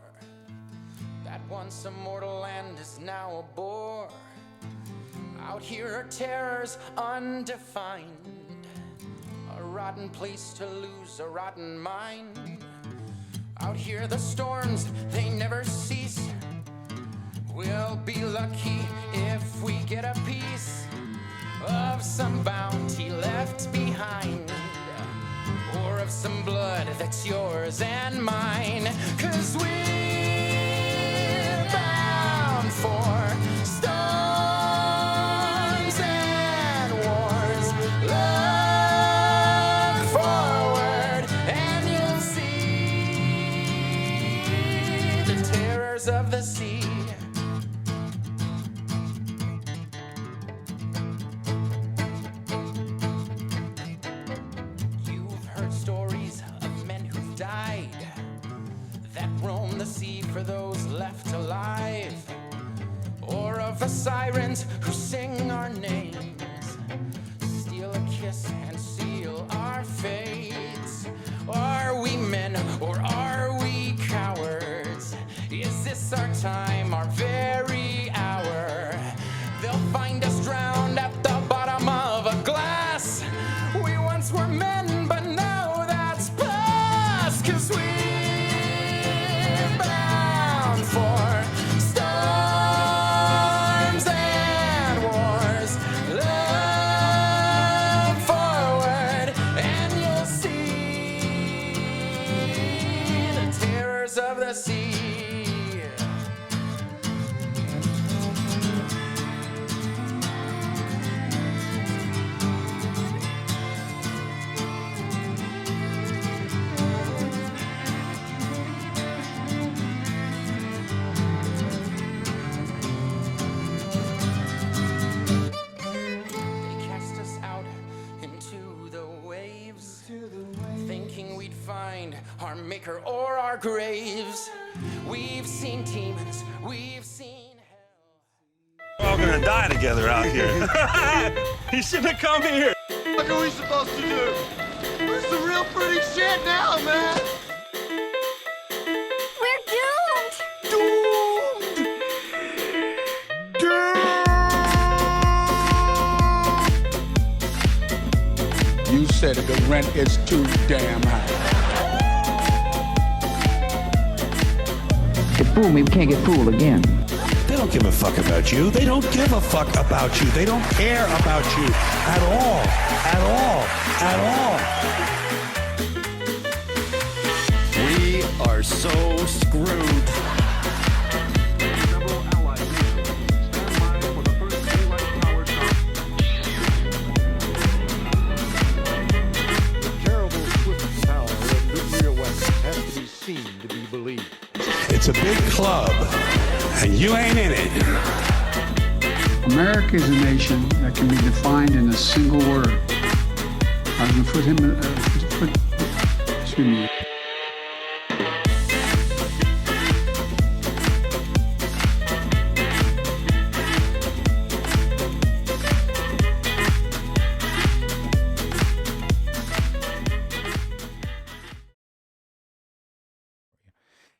That once immortal land is now a bore. Out here are terrors undefined, a rotten place to lose a rotten mind. Out here the storms, they never cease. We'll be lucky if we get a piece of some bounty left behind, or of some blood that's yours and mine. 'Cause we're bound for storms and wars. Look forward and you'll see the terrors of the sea. You've heard stories of men who've died that roam the sea for those left alive, or of the sirens who sing our names, steal a kiss and seal our fates. Are we men or are we cowards? Is this our time, our very hour? They'll find us drowned at the bottom of a glass. We once were men, but now that's past. 'Cause we're bound for storms and wars. Look waters of the sea. They cast us out into the waves, thinking we'd find our maker or our graves. We've seen demons, we've seen hell. We're all gonna die together out here. You shouldn't have come here. What are we supposed to do? This is some real pretty shit now, man. We're doomed! You said the rent is too damn high. They fool me, we can't get fooled again. They don't give a fuck about you. They don't give a fuck about you. They don't care about you at all. At all. At all. We are so screwed. Several allied nations stand by for the first daylight power shot. The terrible swift power of nuclear weapons has to be seen to be believed. It's a big club, and you ain't in it. America is a nation that can be defined in a single word. I was going to put him, excuse me.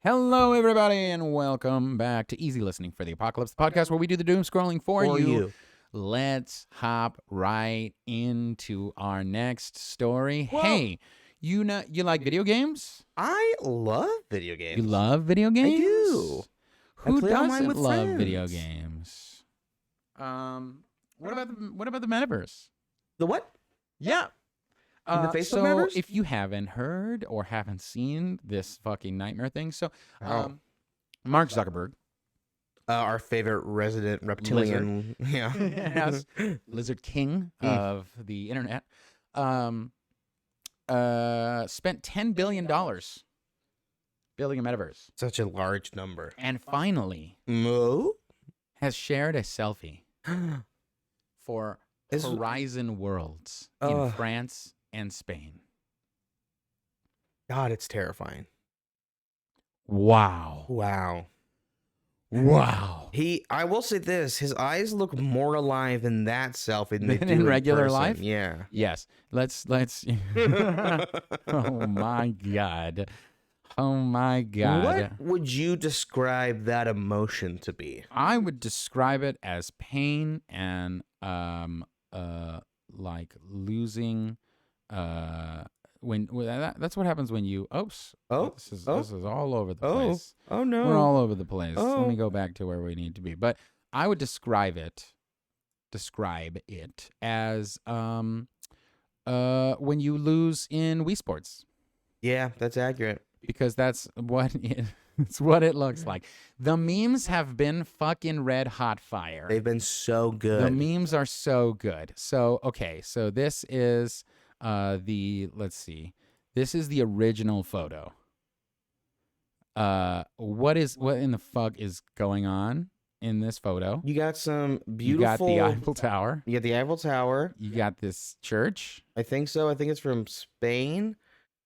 Hello, everybody, and welcome back to Easy Listening for the Apocalypse, the podcast where we do the doom scrolling for you. Let's hop right into our next story. Whoa. Hey, you like video games? I love video games. You love video games? I do. Who I play online doesn't with love friends. video games? What about the Metaverse? The what? Yeah. The Facebook so Metaverse? if you haven't heard or haven't seen this fucking nightmare thing, so Mark Zuckerberg, our favorite resident reptilian, yes, Lizard King of the internet, spent $10 billion building a metaverse. Such a large number. And finally has shared a selfie for Horizon Worlds in France and Spain. God, it's terrifying. Wow. I will say this, his eyes look more alive in that selfie than they do in regular person. life. Yeah. Yes. Let's. Oh my God. Oh my God. What would you describe that emotion to be? I would describe it as pain and like losing that's what happens when you this is all over the place. Oh no. We're all over the place. Let me go back to where we need to be. But I would describe it as when you lose in Wii Sports. Yeah, that's accurate. Because that's what it's what it looks like. The memes have been fucking red hot fire. They've been so good. The memes are so good. So okay, so this is let's see. This is the original photo. What in the fuck is going on in this photo? You got some beautiful. You got the Eiffel Tower. You got the Eiffel Tower. You got this church. I think so. I think it's from Spain.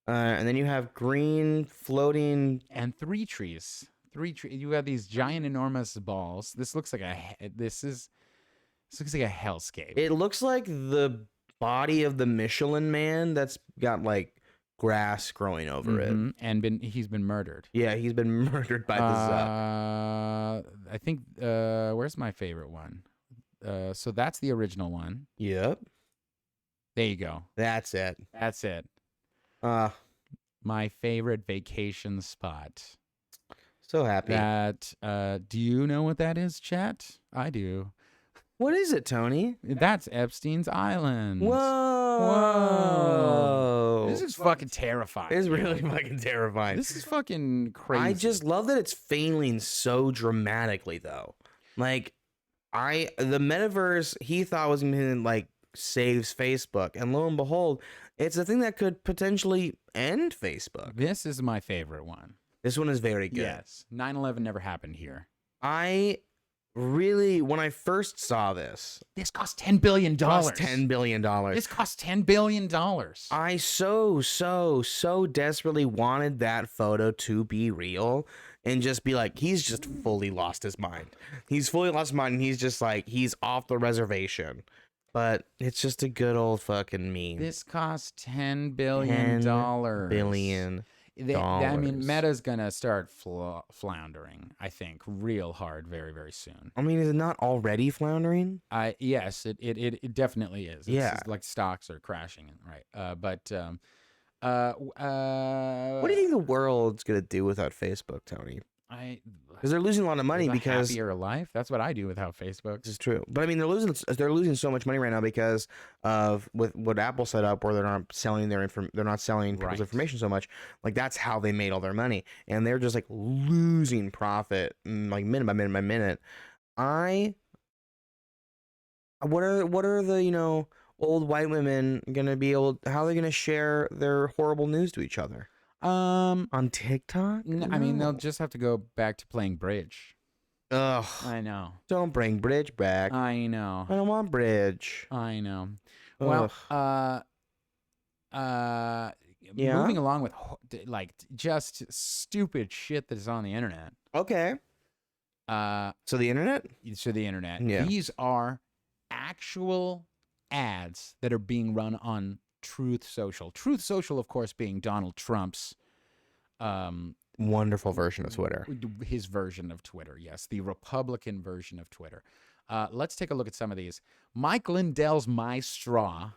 And then you have green floating and three trees. You got these giant, enormous balls. This looks like this looks like a hellscape. It looks like the body of the Michelin Man that's got like grass growing over it, and he's been murdered. Yeah, he's been murdered by the Zuck. I think. Where's my favorite one? So that's the original one. Yep. There you go. That's it. That's it. My favorite vacation spot. So happy. That do you know what that is, chat? I do. What is it, Tony? That's Epstein's Island. Whoa. Whoa. This is fucking terrifying. It's really fucking terrifying. This is fucking crazy. I just love that it's failing so dramatically, though. Like, the metaverse he thought was gonna like saves Facebook, and lo and behold, it's a thing that could potentially end Facebook. This is my favorite one. This one is very good. Yes, 9/11 never happened here. I really, when I first saw this cost $10 billion. Cost $10 billion. This cost $10 billion. I so desperately wanted that photo to be real and just be like, he's just fully lost his mind. He's fully lost his mind, and he's just like, he's off the reservation. But it's just a good old fucking meme. This cost $10 billion. $10 billion. I mean, Meta's gonna start floundering, I think, real hard very, very soon. I mean, is it not already floundering? Yes, it definitely is. It's like stocks are crashing, right? What do you think the world's gonna do without Facebook, Tony? Because they're losing a lot of money because happier life. That's what I do without Facebook. This is true, but I mean, they're losing so much money right now because of with what Apple set up, where they're not selling people's information so much. Like, that's how they made all their money, and they're just like losing profit, like minute by minute by minute. What are the old white women gonna be able? How are they gonna share their horrible news to each other? On TikTok? I mean, they'll just have to go back to playing bridge. Ugh. I know. Don't bring bridge back. I know. I don't want bridge. I know. Ugh. Well, moving along with like just stupid shit that is on the internet. Okay. So the internet? Yeah. These are actual ads that are being run on Truth Social. Truth Social, of course, being Donald Trump's wonderful version of Twitter. His version of Twitter, yes. The Republican version of Twitter. Let's take a look at some of these. Mike Lindell's My Straw.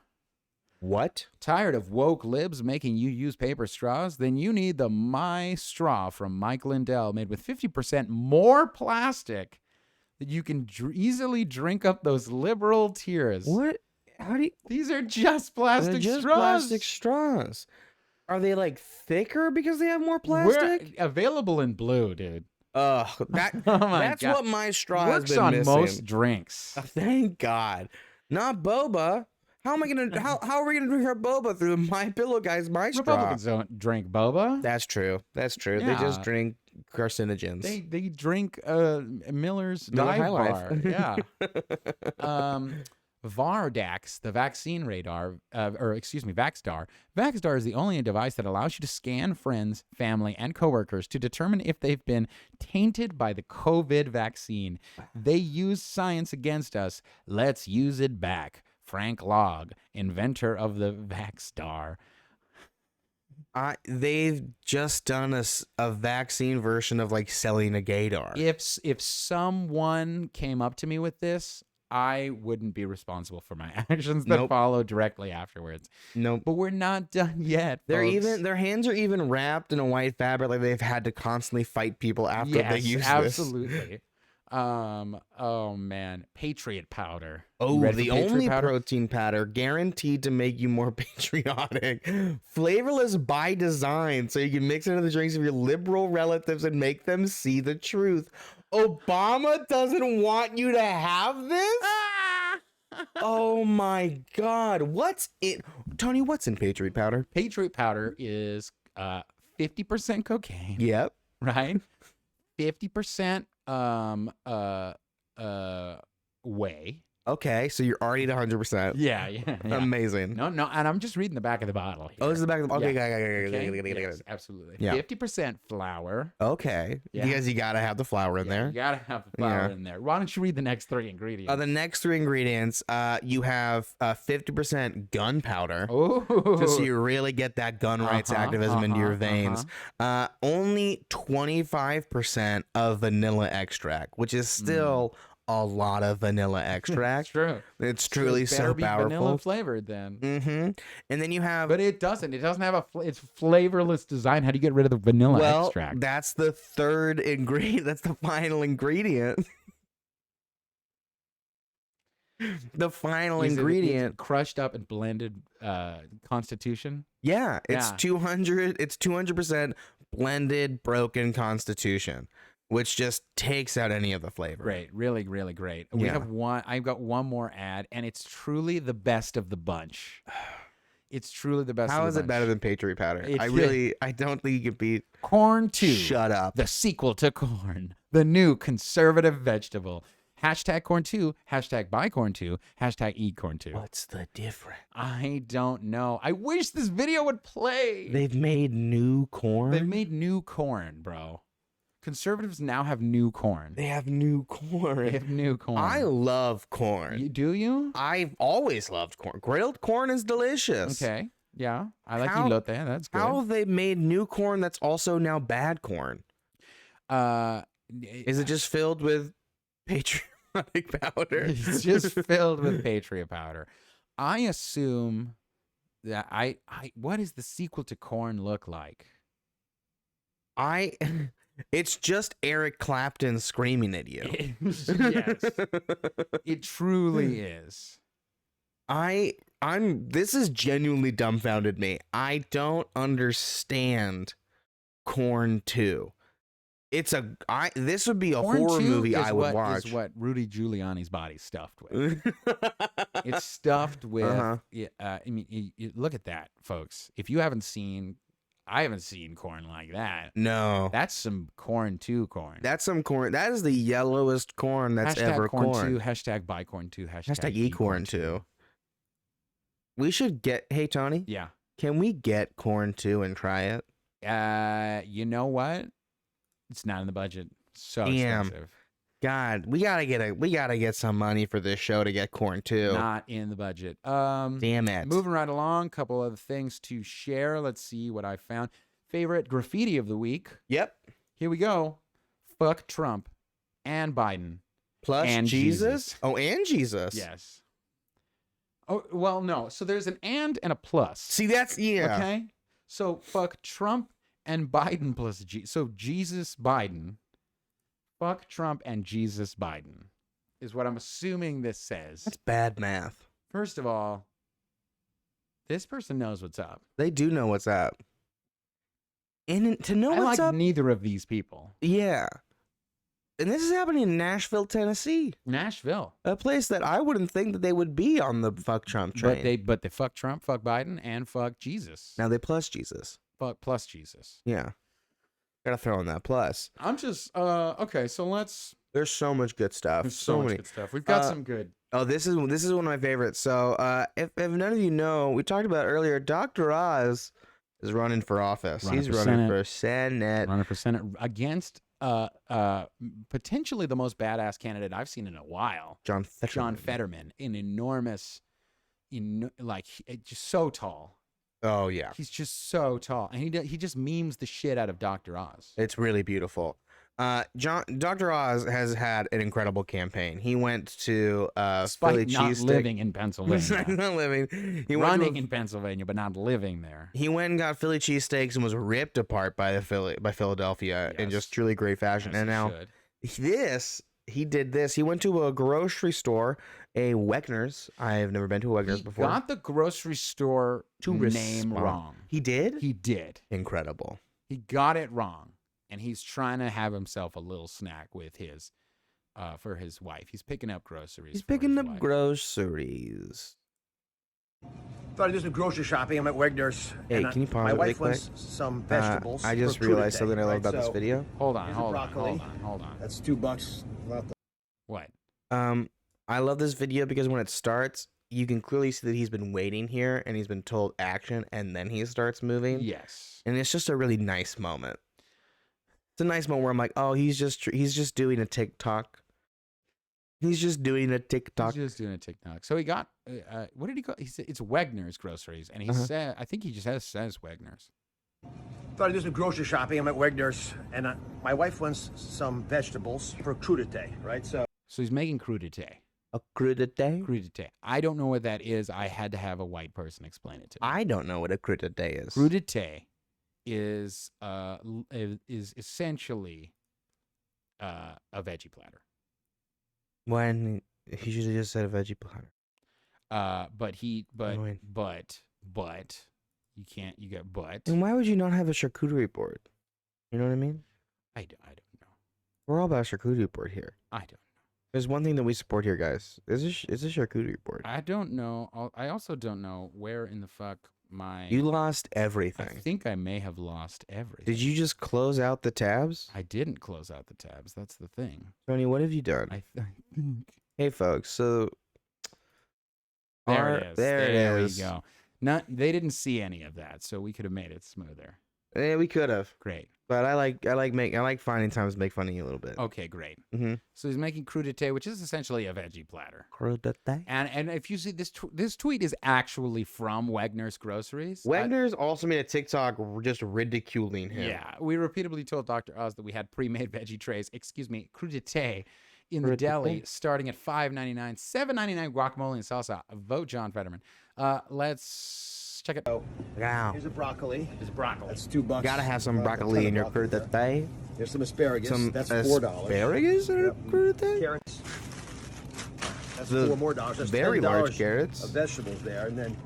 What? Tired of woke libs making you use paper straws? Then you need the My Straw from Mike Lindell, made with 50% more plastic that you can easily drink up those liberal tears. What? How do you... These are just plastic straws. Plastic straws. Are they like thicker because they have more plastic? We're available in blue, dude. That's God. what My Straw works has been on missing. most drinks. Thank God. Not boba. How am I gonna? How are we gonna drink our boba through My Pillow Guy's My Straw? Republicans don't drink boba. That's true. That's true. Yeah. They just drink carcinogens. They drink Miller's Miller Dive High Bar. Life. Yeah. Vardax, the vaccine radar, Vaxstar. Vaxstar is the only device that allows you to scan friends, family, and coworkers to determine if they've been tainted by the COVID vaccine. They use science against us. Let's use it back. Frank Logg, inventor of the Vaxstar. They've just done a vaccine version of like selling a gaydar. If someone came up to me with this, I wouldn't be responsible for my actions that follow directly afterwards. Nope. But we're not done yet. Their folks. hands are even wrapped in a white fabric, like they've had to constantly fight people after they use absolutely. Oh man, Patriot powder. Oh, the only powder? protein powder guaranteed to make you more patriotic. Flavorless by design, so you can mix it into the drinks of your liberal relatives and make them see the truth. Obama doesn't want you to have this? Oh my God. What's in Tony, what's in Patriot powder? Patriot powder is 50% cocaine. Yep. Right? 50% whey. Okay, so you're already at 100%. Yeah. Amazing. No, and I'm just reading the back of the bottle here. Oh, this is the back of the bottle. Yeah. Okay. Yes, absolutely. Yeah. 50% flour. Okay. Yeah. Because you gotta have the flour in there. You gotta have the flour in there. Why don't you read the next three ingredients? The next three ingredients, you have 50% gunpowder. Oh. Just so you really get that gun rights activism into your veins. Only 25% of vanilla extract, which is still a lot of vanilla extract. True. It's truly so be powerful. Vanilla flavored then. Mm-hmm. And then you have, but it doesn't have it's flavorless design. How do you get rid of the vanilla extract? That's the third ingredient. That's the final ingredient. The final Is it ingredient. crushed up and blended Constitution. Yeah, it's Yeah. 200. It's 200% blended broken Constitution, which just takes out any of the flavor. Great, really, really great. We Yeah. have one. I've got one more ad, and it's truly the best of the bunch. It's truly the best. How of is the it better than Patriot Powder? It- I don't think you can beat Corn 2. Shut up. The sequel to corn, the new conservative vegetable. Hashtag corn 2, hashtag buy corn 2, hashtag eat corn 2. What's the difference? I don't know. I wish this video would play. They've made new corn. They've made new corn, bro. Conservatives now have new corn. They have new corn. They have new corn. I love corn. Do you? I've always loved corn. Grilled corn is delicious. Okay. Yeah. I like How- elote. That's good. How have they made new corn that's also now bad corn? Is it just filled with patriotic powder? It's just filled with Patriot powder. I assume that what does the sequel to corn look like? It's just Eric Clapton screaming at you. Yes. It truly is. This has genuinely dumbfounded me. I don't understand Corn 2. This would be a Corn horror 2 movie is I would what- watch. Is what Rudy Giuliani's body's stuffed with. It's stuffed with. I mean, look at that, folks. If you haven't seen, I haven't seen corn like that. No, that's some Corn 2 corn. That's some corn. That is the yellowest corn that's hashtag ever corn corn. 2, hashtag buy corn 2, Hashtag eat corn 2. We should get. Hey Tony. Yeah. Can we get corn 2 and try it? You know what? It's not in the budget. So Damn. expensive. God, we gotta get some money for this show to get corn 2. Not in the budget. Damn it. Moving right along, couple other things to share. Let's see what I found. Favorite graffiti of the week. Yep. Here we go. Fuck Trump and Biden. Plus and Jesus. Oh, and Jesus. Yes. Oh, well, no. So there's an and a plus. See, that's Okay. So fuck Trump and Biden plus G. So Jesus Biden. Fuck Trump and Jesus Biden is what I'm assuming this says. That's bad math. First of all, this person knows what's up. They do know what's up. And to know I what's like up, neither of these people. yeah. And this is happening in Nashville, Tennessee. Nashville. A place that I wouldn't think that they would be on the fuck Trump train. But they fuck Trump, fuck Biden, and fuck Jesus. Now they plus Jesus. Fuck plus Jesus. Yeah. Gotta throw in that plus. I'm just okay, so let's There's so much good stuff. there's so much many good stuff. We've got some good. Oh, this is one of my favorites. So, if none of you know, we talked about earlier. Dr. Oz is running for office. Running He's for running Senate. for Senate. Running for Senate against potentially the most badass candidate I've seen in a while. John Fetterman, an enormous, just so tall. Oh yeah, He's just so tall, and he just memes the shit out of Dr. Oz. it's really beautiful. Dr. Oz has had an incredible campaign. He went to Philly Despite not cheesesteak. living in Pennsylvania. Not living. He Running went to in Pennsylvania, but not living there. He went and got Philly cheesesteaks and was ripped apart by Philadelphia in just truly great fashion. Yes, and he now should. he did this. He went to a grocery store, a Wegner's. I've never been to a Wegner's He before. got the grocery store name respond. wrong. He did? He did. Incredible. He got it wrong, and he's trying to have himself a little snack with his, for his wife. He's picking up groceries. He's for picking his up wife. groceries. Thought I'd do some grocery shopping. I'm at Wegner's. Hey, and, can you pause my it really wife wants quick? some vegetables. I just for realized Crudités, something I love right? about this So, video. Hold on, here's the hold on, broccoli. hold on. That's $2. Not the What? I love this video because when it starts, you can clearly see that he's been waiting here and he's been told action and then he starts moving. Yes. And it's just a really nice moment. It's a nice moment where I'm like, oh, he's just doing a TikTok. He's just doing a TikTok. He's just doing a TikTok. So he got, what did he call? He said it's Wegner's groceries, and he Uh-huh. said, I think he just says Wegner's. Thought I'd do some grocery shopping. I'm at Wegner's, and my wife wants some vegetables for Crudités, right? So he's making crudité. A crudité? Crudité. I don't know what that is. I had to have a white person explain it to me. I don't know what a crudité is. Crudité is essentially a veggie platter. When He should have just said a veggie platter. But Annoying. you can't. You got but. And why would you not have a charcuterie board? You know what I mean? I don't know. We're all about charcuterie board here. I don't know. There's one thing that we support here, guys. Is a charcuterie board. I don't know. I also don't know where in the fuck my. You lost I everything. think I may have lost everything. Did you just close out the tabs? I didn't close out the tabs. That's the thing. Tony, what have you done? I think. Hey, folks. So There it is. There it is. we go. They didn't see any of that, so we could have made it smoother. Yeah, we could have. Great. But I like finding times to make fun of you a little bit. Okay, great. Mm-hmm. So he's making crudité, which is essentially a veggie platter. Crudité. And if you see this tweet is actually from Wegner's Groceries. Wegner's also made a TikTok just ridiculing him. Yeah, we repeatedly told Dr. Oz that we had pre-made veggie trays, crudité, in the deli, starting at $5.99, $7.99 guacamole and salsa. Vote John Fetterman. Let's check it out. Wow. Here's a broccoli. It's broccoli. That's $2. Gotta have some broccoli in your crudité. Here's some asparagus. That's $4. Asparagus in your crudité? Carrots. That's The $4 more. That's very $10 large carrots. of vegetables there, and then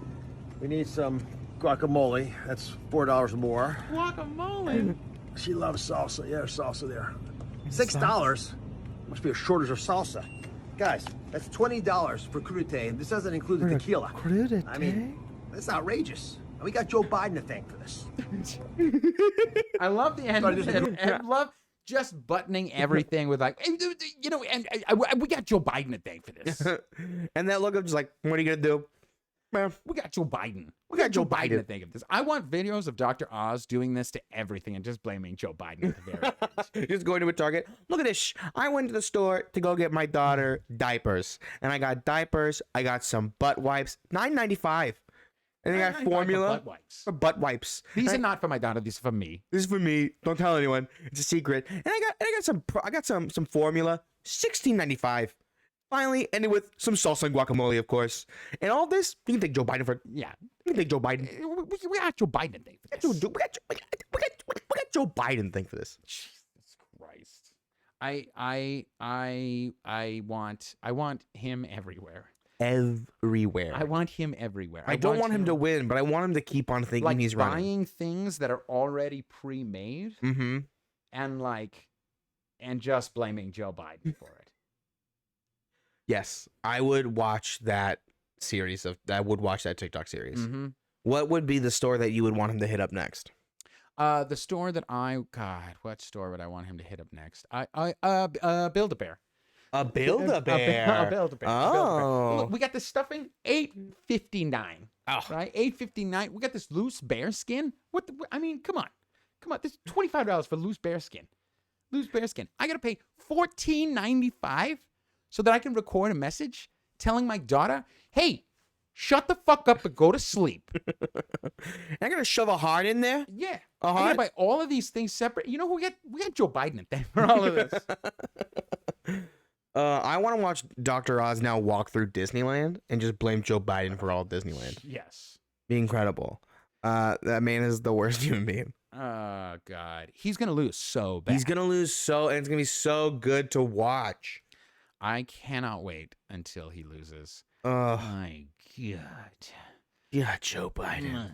we need some guacamole. That's $4 more. Guacamole. She loves salsa. Yeah, salsa there. $6. Must be a shortage of salsa. Guys, that's $20 for crudité, and this doesn't include the tequila. Crudité? I mean, that's outrageous. And we got Joe Biden to thank for this. I love the end. Sorry, this is- And I love just buttoning everything with like, and we got Joe Biden to thank for this. And that look of just like, what are you gonna do? Man, We got Joe Biden. We got Joe Biden to thank for this. I want videos of Dr. Oz doing this to everything and just blaming Joe Biden at the very end. just going to a Target. Look at this. I went to the store to go get my daughter diapers, and I got diapers. I got some butt wipes, $9.95, and I got $9.95 formula for butt wipes. for butt wipes. These And are not for my daughter. These are for me. This is for me. Don't tell anyone. It's a secret. And I got some formula, $16.95. Finally ended with some salsa and guacamole, of course. And all this, you can thank Joe Biden for. Yeah. You can thank Joe Biden. We got Joe Biden to thank for this. We got Joe Biden to thank for this. Jesus Christ. I want him everywhere. Everywhere. I want him everywhere. I don't want him to win, but I want him to keep on thinking like he's running. buying things that are already pre-made Mm-hmm. and just blaming Joe Biden for it. Yes, I would watch that series I would watch that TikTok series. Mm-hmm. What would be the store that you would want him to hit up next? The store that what store would I want him to hit up next? Build-A-Bear. A Build-A-Bear. A Build-A-Bear. Oh. Look, we got this stuffing, $8.59. Oh. Right, $8.59. We got this loose bear skin. I mean, come on. This is $25 for loose bear skin. Loose bear skin. I gotta pay $14.95 so that I can record a message telling my daughter, "Hey, shut the fuck up and go to sleep." I gotta shove a heart in there. Yeah. A I heart. gotta buy all of these things separate. You know who we got Joe Biden at that for all of this. I want to watch Dr. Oz now walk through Disneyland and just blame Joe Biden for all of Disneyland. Yes. Be incredible. That man is the worst human being. Oh God, he's gonna lose so bad. He's gonna lose and it's gonna be so good to watch. I cannot wait until he loses. My God. Yeah, Joe Biden.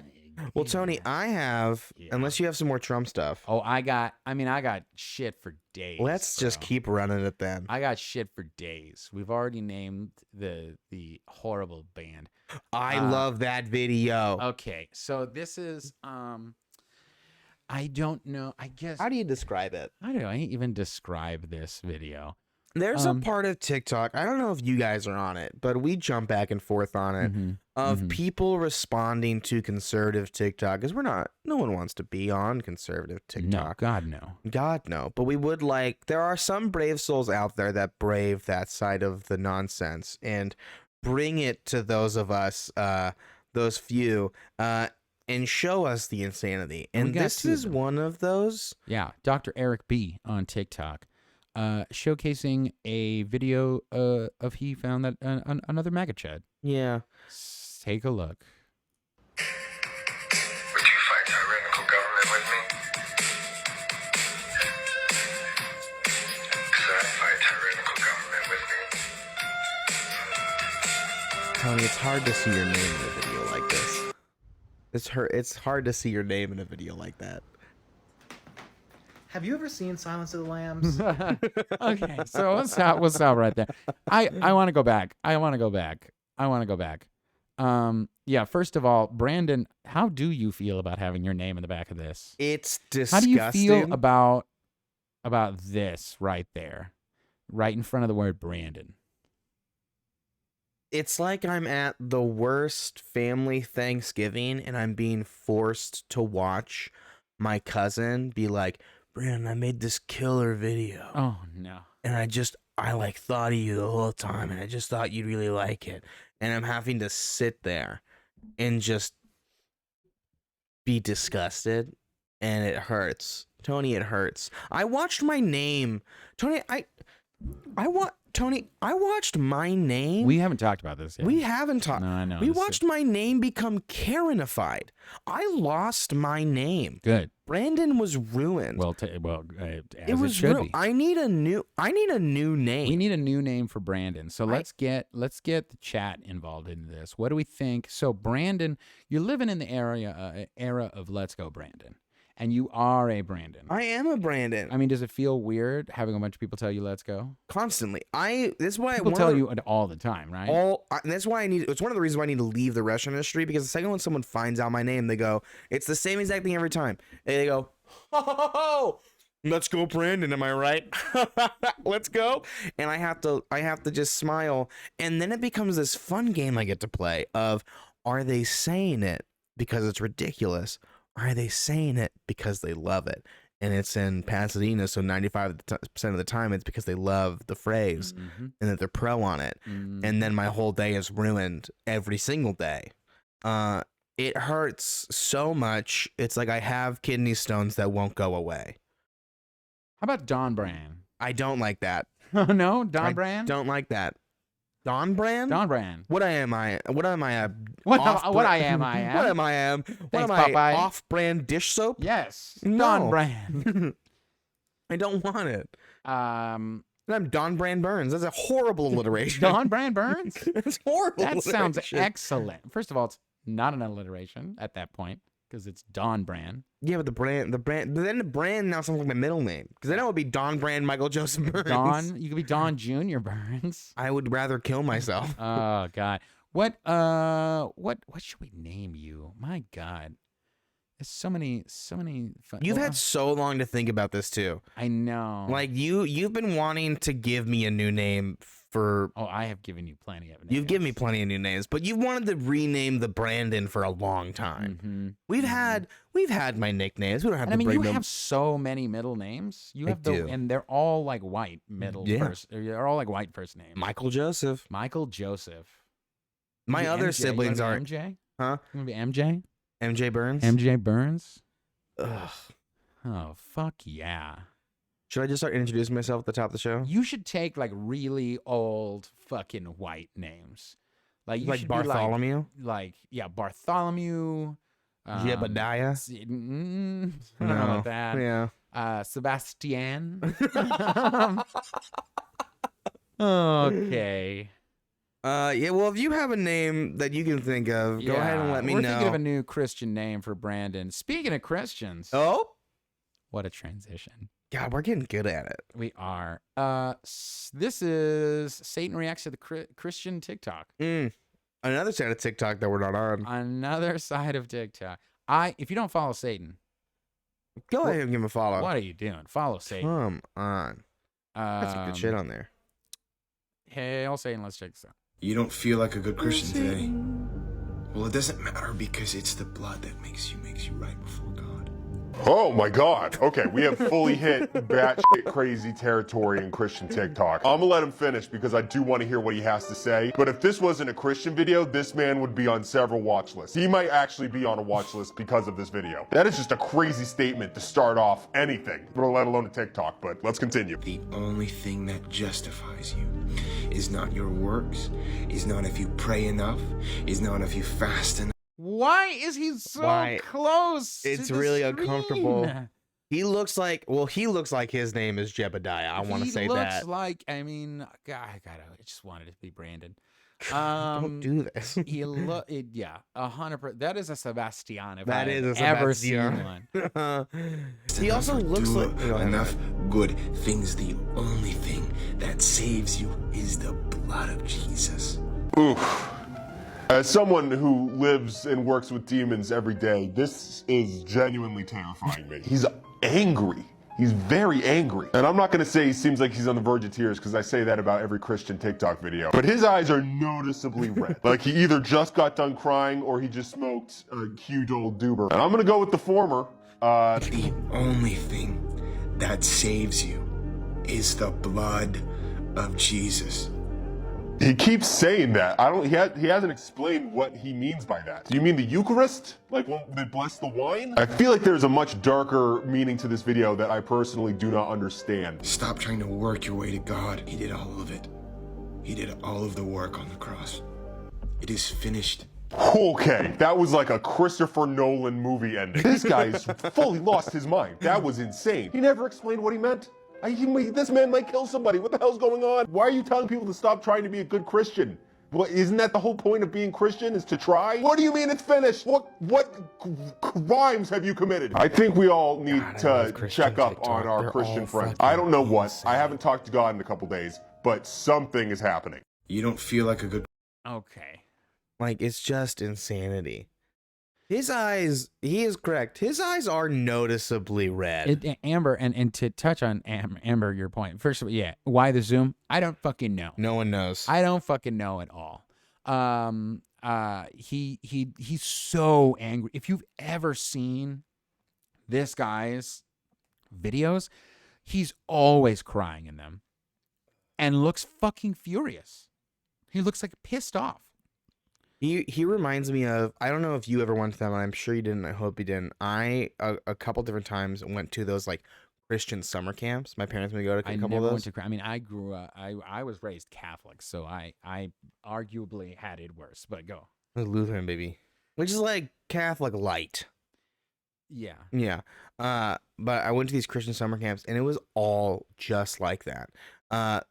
Well, Tony, I have, unless you have some more Trump stuff. Oh, I got shit for days. Let's just keep running it then. I got shit for days. We've already named the horrible band. I love that video. Okay, so this is I don't know. I guess. How do you describe it? How do I even describe this video? There's a part of TikTok, I don't know if you guys are on it, but we jump back and forth on it, of people responding to conservative TikTok, because no one wants to be on conservative TikTok. No, God, no. God, no. But we would there are some brave souls out there that brave that side of the nonsense and bring it to those of us, those few, and show us the insanity. And this is one of those. Yeah, Dr. Eric B. on TikTok. Showcasing a video of he found that another MAGA Chad. Yeah. Take a look. Would you fight tyrannical government with me? Because I'd fight tyrannical government with me. Tony, it's hard to see your name in a video like this. It's hard to see your name in a video like that. Have you ever seen Silence of the Lambs? Okay, so we'll stop right there. I want to go back. Yeah, first of all, Brandon, how do you feel about having your name in the back of this? It's disgusting. How do you feel about this right there, right in front of the word Brandon? It's like I'm at the worst family Thanksgiving and I'm being forced to watch my cousin be like, Brandon, I made this killer video. Oh, no. And I like thought of you the whole time and I just thought you'd really like it. And I'm having to sit there and just be disgusted. And it hurts. Tony, it hurts. I watched my name. Tony, I watched my name. We haven't talked about this yet. We haven't talked. No, I know. We watched my name become Karenified. I lost my name. Good. Brandon was ruined. Well, it was should be. I need a new name. We need a new name for Brandon. So let's get the chat involved in this. What do we think? So Brandon, you're living in the era of Let's Go Brandon. And you are a Brandon. I am a Brandon. I mean, does it feel weird having a bunch of people tell you "Let's go"? Constantly. This is why people tell you it all the time, right? That's why I need. It's one of the reasons why I need to leave the restaurant industry, because the second when someone finds out my name, they go, "It's the same exact thing every time." And they go, "Oh, let's go, Brandon. Am I right? Let's go." And I have to just smile, and then it becomes this fun game I get to play of, are they saying it because it's ridiculous? Are they saying it because they love it? And it's in Pasadena, so 95% of the time it's because they love the phrase and that they're pro on it. And then my whole day is ruined every single day. It hurts so much. It's like I have kidney stones that won't go away. How about Donbran? I don't like that. Oh, no? Donbran? Don't like that. Donbran? Donbran. What am I? What I am? Off-brand dish soap? Yes. No. Donbran. I don't want it. I'm Donbran Burns. That's a horrible alliteration. Donbran Burns? It's horrible. That sounds excellent. First of all, it's not an alliteration at that point, because it's Donbran. Yeah, but the brand, then the brand now sounds like my middle name, because then it would be Donbran Michael Joseph Burns. You could be Don Jr. Burns. I would rather kill myself. Oh God, what should we name you? My God, there's so many. You've had so long to think about this too. I know. Like you've been wanting to give me a new name for. Oh, I have given you plenty of names. You've given me plenty of new names, but you've wanted to rename the Brandon for a long time. We've had my nicknames. We don't have. And I mean, you have so many middle names. You have and they're all like white middle first. They're all like white first names. Michael Joseph. My other siblings are MJ. Huh? You want to be MJ? MJ Burns. MJ Burns. Ugh. Oh fuck yeah. Should I just start introducing myself at the top of the show? You should take like really old fucking white names. Like you should Bartholomew? Like Bartholomew. Jebediah? I don't know about that. Yeah. Sebastian. Okay. Yeah, well, if you have a name that you can think of, go ahead and let me know. We're thinking of a new Christian name for Brandon. Speaking of Christians. Oh? What a transition. God, we're getting good at it. We are. This is Satan Reacts to the Christian TikTok. Another side of TikTok that we're not on. Another side of TikTok. If you don't follow Satan, go ahead and give him a follow. What are you doing? Follow Satan. Come on. That's some good shit on there. Hail Satan, let's check this out. You don't feel like a good Christian today. Well, it doesn't matter, because it's the blood that makes you right before God. Oh my God. Okay, we have fully hit batshit crazy territory in Christian TikTok. I'm gonna let him finish because I do want to hear what he has to say. But if this wasn't a Christian video, this man would be on several watch lists. He might actually be on a watch list because of this video. That is just a crazy statement to start off anything, let alone a TikTok, but let's continue. The only thing that justifies you is not your works, is not if you pray enough, is not if you fast enough. Why is he so close? It's really uncomfortable. He looks like his name is Jebediah. I want to say that. He looks like, I mean, God, I just wanted it to be Brandon. Don't do this. He yeah, 100%. That is a Sebastian. If That I is have a ever Sebastian. seen one. He also looks Do like enough good things. The only thing that saves you is the blood of Jesus. Oof. As someone who lives and works with demons every day, this is genuinely terrifying me. He's angry. He's very angry. And I'm not gonna say he seems like he's on the verge of tears, because I say that about every Christian TikTok video. But his eyes are noticeably red. Like he either just got done crying or he just smoked a huge old doober. And I'm gonna go with the former. The only thing that saves you is the blood of Jesus. He keeps saying that. He hasn't explained what he means by that. Do you mean the Eucharist? Like when they bless the wine? I feel like there's a much darker meaning to this video that I personally do not understand. Stop trying to work your way to God. He did all of it. He did all of the work on the cross. It is finished. Okay, that was like a Christopher Nolan movie ending. This guy's fully lost his mind. That was insane. He never explained what he meant. This man might kill somebody. What the hell's going on? Why are you telling people to stop trying to be a good Christian? Well, isn't that the whole point of being Christian, is to try? What do you mean it's finished? What crimes have you committed? I think we all need to check up on our Christian friends. I don't know what. I haven't talked to God in a couple days, but something is happening. You don't feel like a good... Okay. Like, it's just insanity. His eyes, he is correct. His eyes are noticeably red. Amber, and to touch on Amber, your point. First of all, yeah, why the zoom? I don't fucking know. No one knows. I don't fucking know at all. He's so angry. If you've ever seen this guy's videos, he's always crying in them and looks fucking furious. He looks like pissed off. He reminds me of, I don't know if you ever went to them, I'm sure you didn't, I hope you didn't. I, a couple different times, went to those like Christian summer camps. My parents would go to a couple of those. I mean, I grew up, I was raised Catholic, so I arguably had it worse, but go. Lutheran, baby. Which is like Catholic light. Yeah. Yeah. But I went to these Christian summer camps, and it was all just like that. I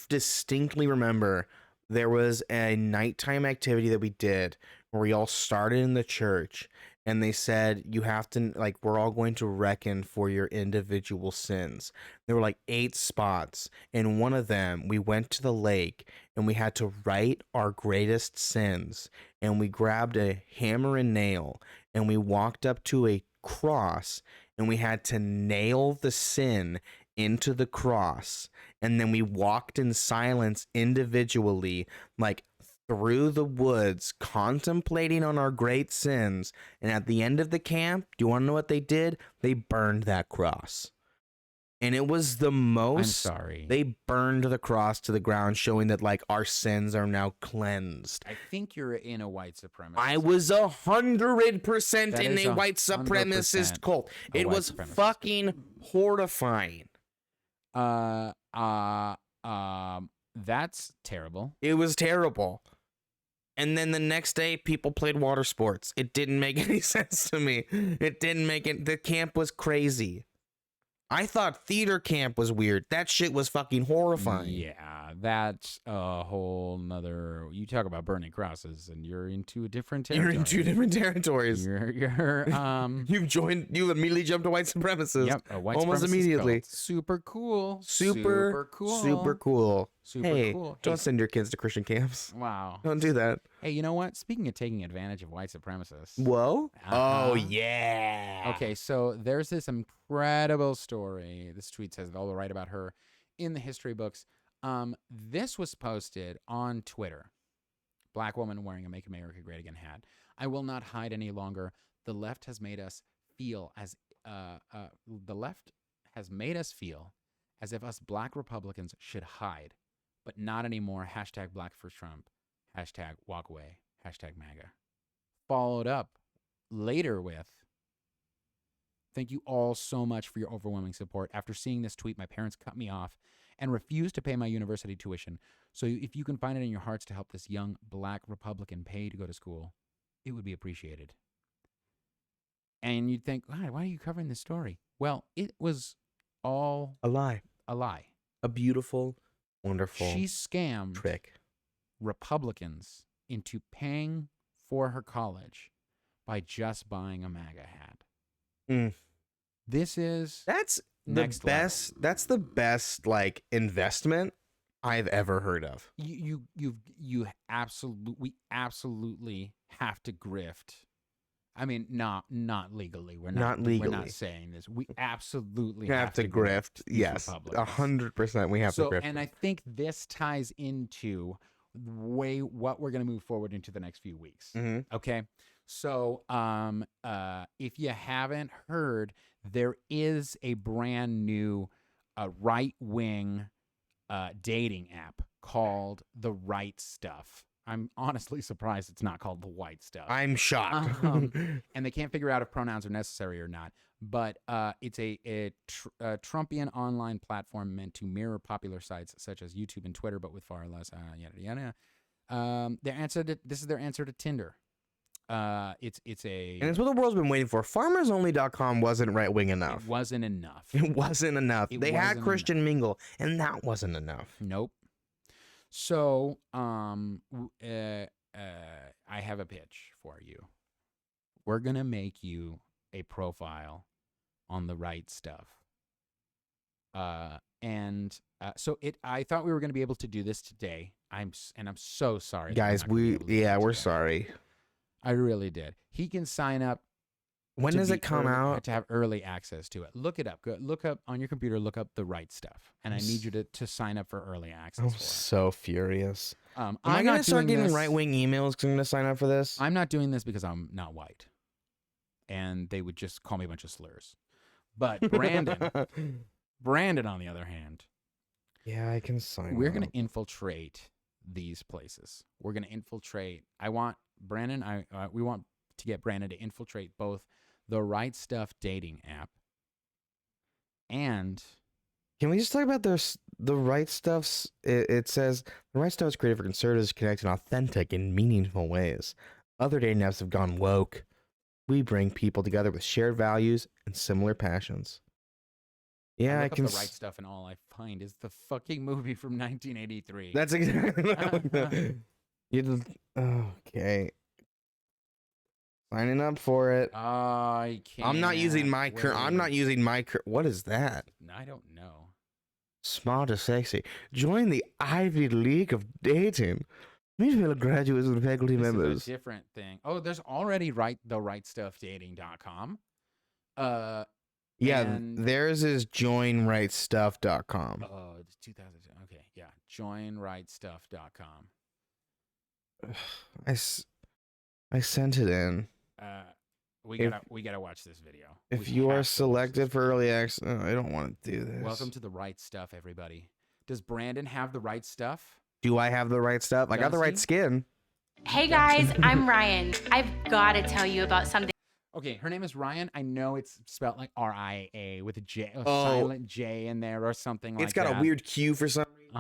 distinctly remember there was a nighttime activity that we did where we all started in the church, and they said, you have to, like, we're all going to reckon for your individual sins. There were like 8 spots. In one of them, we went to the lake and we had to write our greatest sins. And we grabbed a hammer and nail and we walked up to a cross and we had to nail the sin into the cross, and then we walked in silence individually, like through the woods, contemplating on our great sins. And at the end of the camp, do you want to know what they did? They burned that cross. And it was the most... I'm sorry. They burned the cross to the ground, showing that like our sins are now cleansed. I think you're in a white supremacist. I was 100% in a white supremacist cult. It was fucking horrifying. That's terrible. It was terrible. And then the next day, people played water sports. It didn't make any sense to me. It didn't make it. The camp was crazy. I thought theater camp was weird. That shit was fucking horrifying. Yeah, that's a whole nother. You talk about burning crosses, and you're into a different territory. You're in 2 different territories. You immediately jumped to white supremacists. Yep, a white almost supremacist immediately. Cult. Super cool. Super cool. Super cool. Hey, cool. Don't send your kids to Christian camps. Wow. Don't do that. Hey, you know what? Speaking of taking advantage of white supremacists. Whoa. Oh, yeah. Okay, so there's this incredible story. This tweet says all right about her in the history books. This was posted on Twitter. Black woman wearing a Make America Great Again hat. I will not hide any longer. The left has made us feel as if us black Republicans should hide, but not anymore. Hashtag Black for Trump. Hashtag walk away. Hashtag MAGA. Followed up later with, thank you all so much for your overwhelming support. After seeing this tweet, my parents cut me off and refused to pay my university tuition. So if you can find it in your hearts to help this young black Republican pay to go to school, it would be appreciated. And you'd think, why are you covering this story? Well, it was all a lie. A lie. A beautiful, wonderful she scammed trick. Republicans into paying for her college by just buying a MAGA hat. That's next level. That's the best like investment I've ever heard of. We absolutely have to grift. I mean, not legally. We're not legally. We're not saying this. We absolutely have to grift. Yes, 100%. We have to grift. And I think this ties into what we're going to move forward into the next few weeks. Okay, so if you haven't heard, there is a brand new right-wing dating app called The Right Stuff. I'm honestly surprised it's not called The White Stuff. I'm shocked. And they can't figure out if pronouns are necessary or not. But it's a Trumpian online platform meant to mirror popular sites such as YouTube and Twitter, but with far less yada yada. This is their answer to Tinder. And it's what the world's been waiting for. FarmersOnly.com wasn't right wing enough. It wasn't enough. They had Christian Mingle, and that wasn't enough. Nope. So, I have a pitch for you. We're gonna make you a profile on The Right Stuff. I thought we were gonna be able to do this today. I'm so sorry, guys. We're sorry. I really did. He can sign up. When does it come out? To have early access to it. Look it up. Look up on your computer. Look up The Right Stuff, and I need you to sign up for early access. I'm for it. so furious. I'm I gonna start getting right wing emails because I'm gonna sign up for this? I'm not doing this because I'm not white, and they would just call me a bunch of slurs. But Brandon, on the other hand, yeah, I can sign. We're gonna infiltrate these places. We're gonna infiltrate. I want Brandon. We want to get Brandon to infiltrate both The Right Stuff dating app and can we just talk about the Right Stuff's? It says The Right Stuff is created for conservatives to connect in authentic and meaningful ways. Other dating apps have gone woke. We bring people together with shared values and similar passions. Yeah, I can. The Right Stuff, and all I find is the fucking movie from 1983. That's exactly what okay. Signing up for it. I can't. I'm not using my what is that? I don't know. Smart or sexy. Join the Ivy League of dating. Meet fellow graduates and faculty members. This is a different thing. Oh, there's already therightstuffdating.com. Theirs is joinrightstuff.com. Oh, it's 2000. Okay, yeah. Joinrightstuff.com. I sent it in. We gotta watch this video. If you are selected for early access, I don't want to do this. Welcome to The Right Stuff, everybody. Does Brandon have the right stuff? Do I have the right stuff? I got the right skin. Hey guys, I'm Ryan. I've got to tell you about something. Okay, her name is Ryan. I know it's spelled like R-I-A with a J, a silent J in there or something like that. It's got a weird Q for some reason.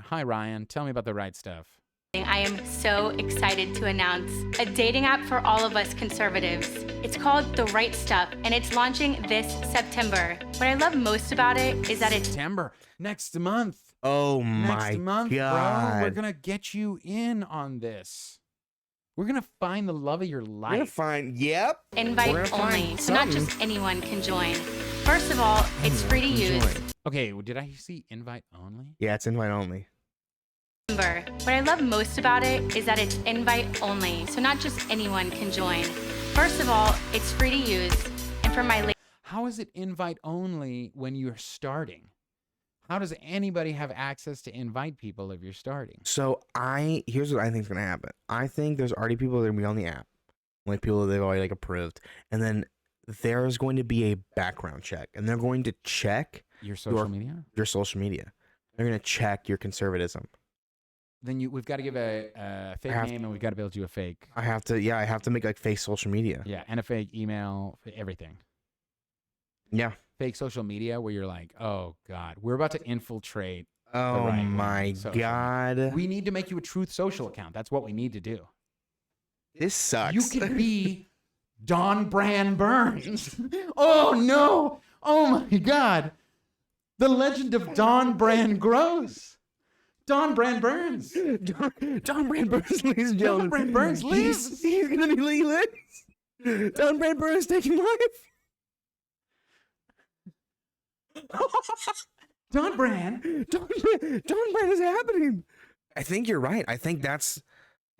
Hi, Ryan. Tell me about The Right Stuff. I am so excited to announce a dating app for all of us conservatives. It's called The Right Stuff, and it's launching this September. What I love most about it is that it's September, next month. Oh my next month, God. Bro. We're gonna get you in on this. We're gonna find the love of your life. We're gonna find, yep. Invite only, so not just anyone can join. First of all, it's free to use. Okay, did I see invite only? Yeah, it's invite only. What I love most about it is that it's invite only, so not just anyone can join. First of all, it's free to use, and for my how is it invite only when you're starting? How does anybody have access to invite people if you're starting? So here's what I think is gonna happen. I think there's already people that are gonna be on the app, like people that they've already like approved, and then there's going to be a background check, and they're going to check your social media. Your social media. They're gonna check your conservatism. Then we've got to give a fake name, and we've got to be able to do a fake. I have to make like fake social media. Yeah, and a fake email, everything. Yeah. Fake social media where you're like, oh God, we're about to infiltrate. Oh my God. We need to make you a Truth Social account. That's what we need to do. This sucks. You could be Donbran Burns. Oh no. Oh my God. The legend of Donbran grows. Donbran Burns. Donbran Burns, ladies and gentlemen. Donbran Burns lives. He's gonna be leaving. Donbran Burns taking life. Donbran is happening. I think you're right. I think that's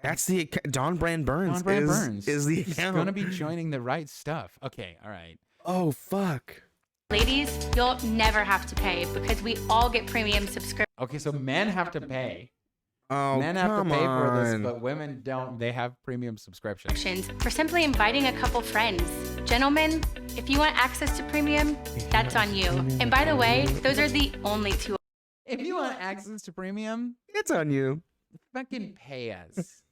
the Donbran Burns. Donbran Burns is the He's account. gonna be joining the right stuff. Okay, all right. Oh fuck. Ladies, you'll never have to pay because we all get premium subscriptions. Okay, so men have to pay. Oh, Men have to come pay for this, on. but women don't. They have premium subscriptions. For simply inviting a couple friends. Gentlemen, if you want access to premium, that's on you. And by the way, those are the only two. If you want access to premium, it's on you. Fucking pay us.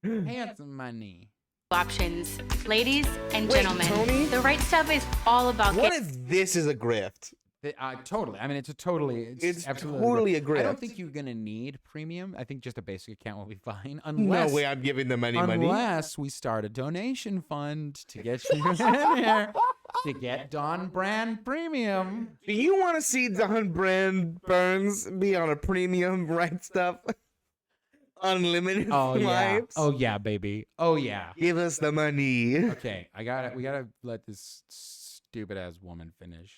Pay us some money. Options. Ladies and Wait, gentlemen, Tony? the right stuff is all about What if this is a grift? Totally. I mean, it's absolutely totally a grift. I don't think you're gonna need premium. I think just a basic account will be fine. No way I'm giving them any money. Unless we start a donation fund to get you in here to get Donbran Premium. Do you want to see Donbran Burns be on a premium right stuff? Unlimited lives? Oh yeah, baby. Oh yeah. Give us the money. Okay, we gotta let this stupid ass woman finish.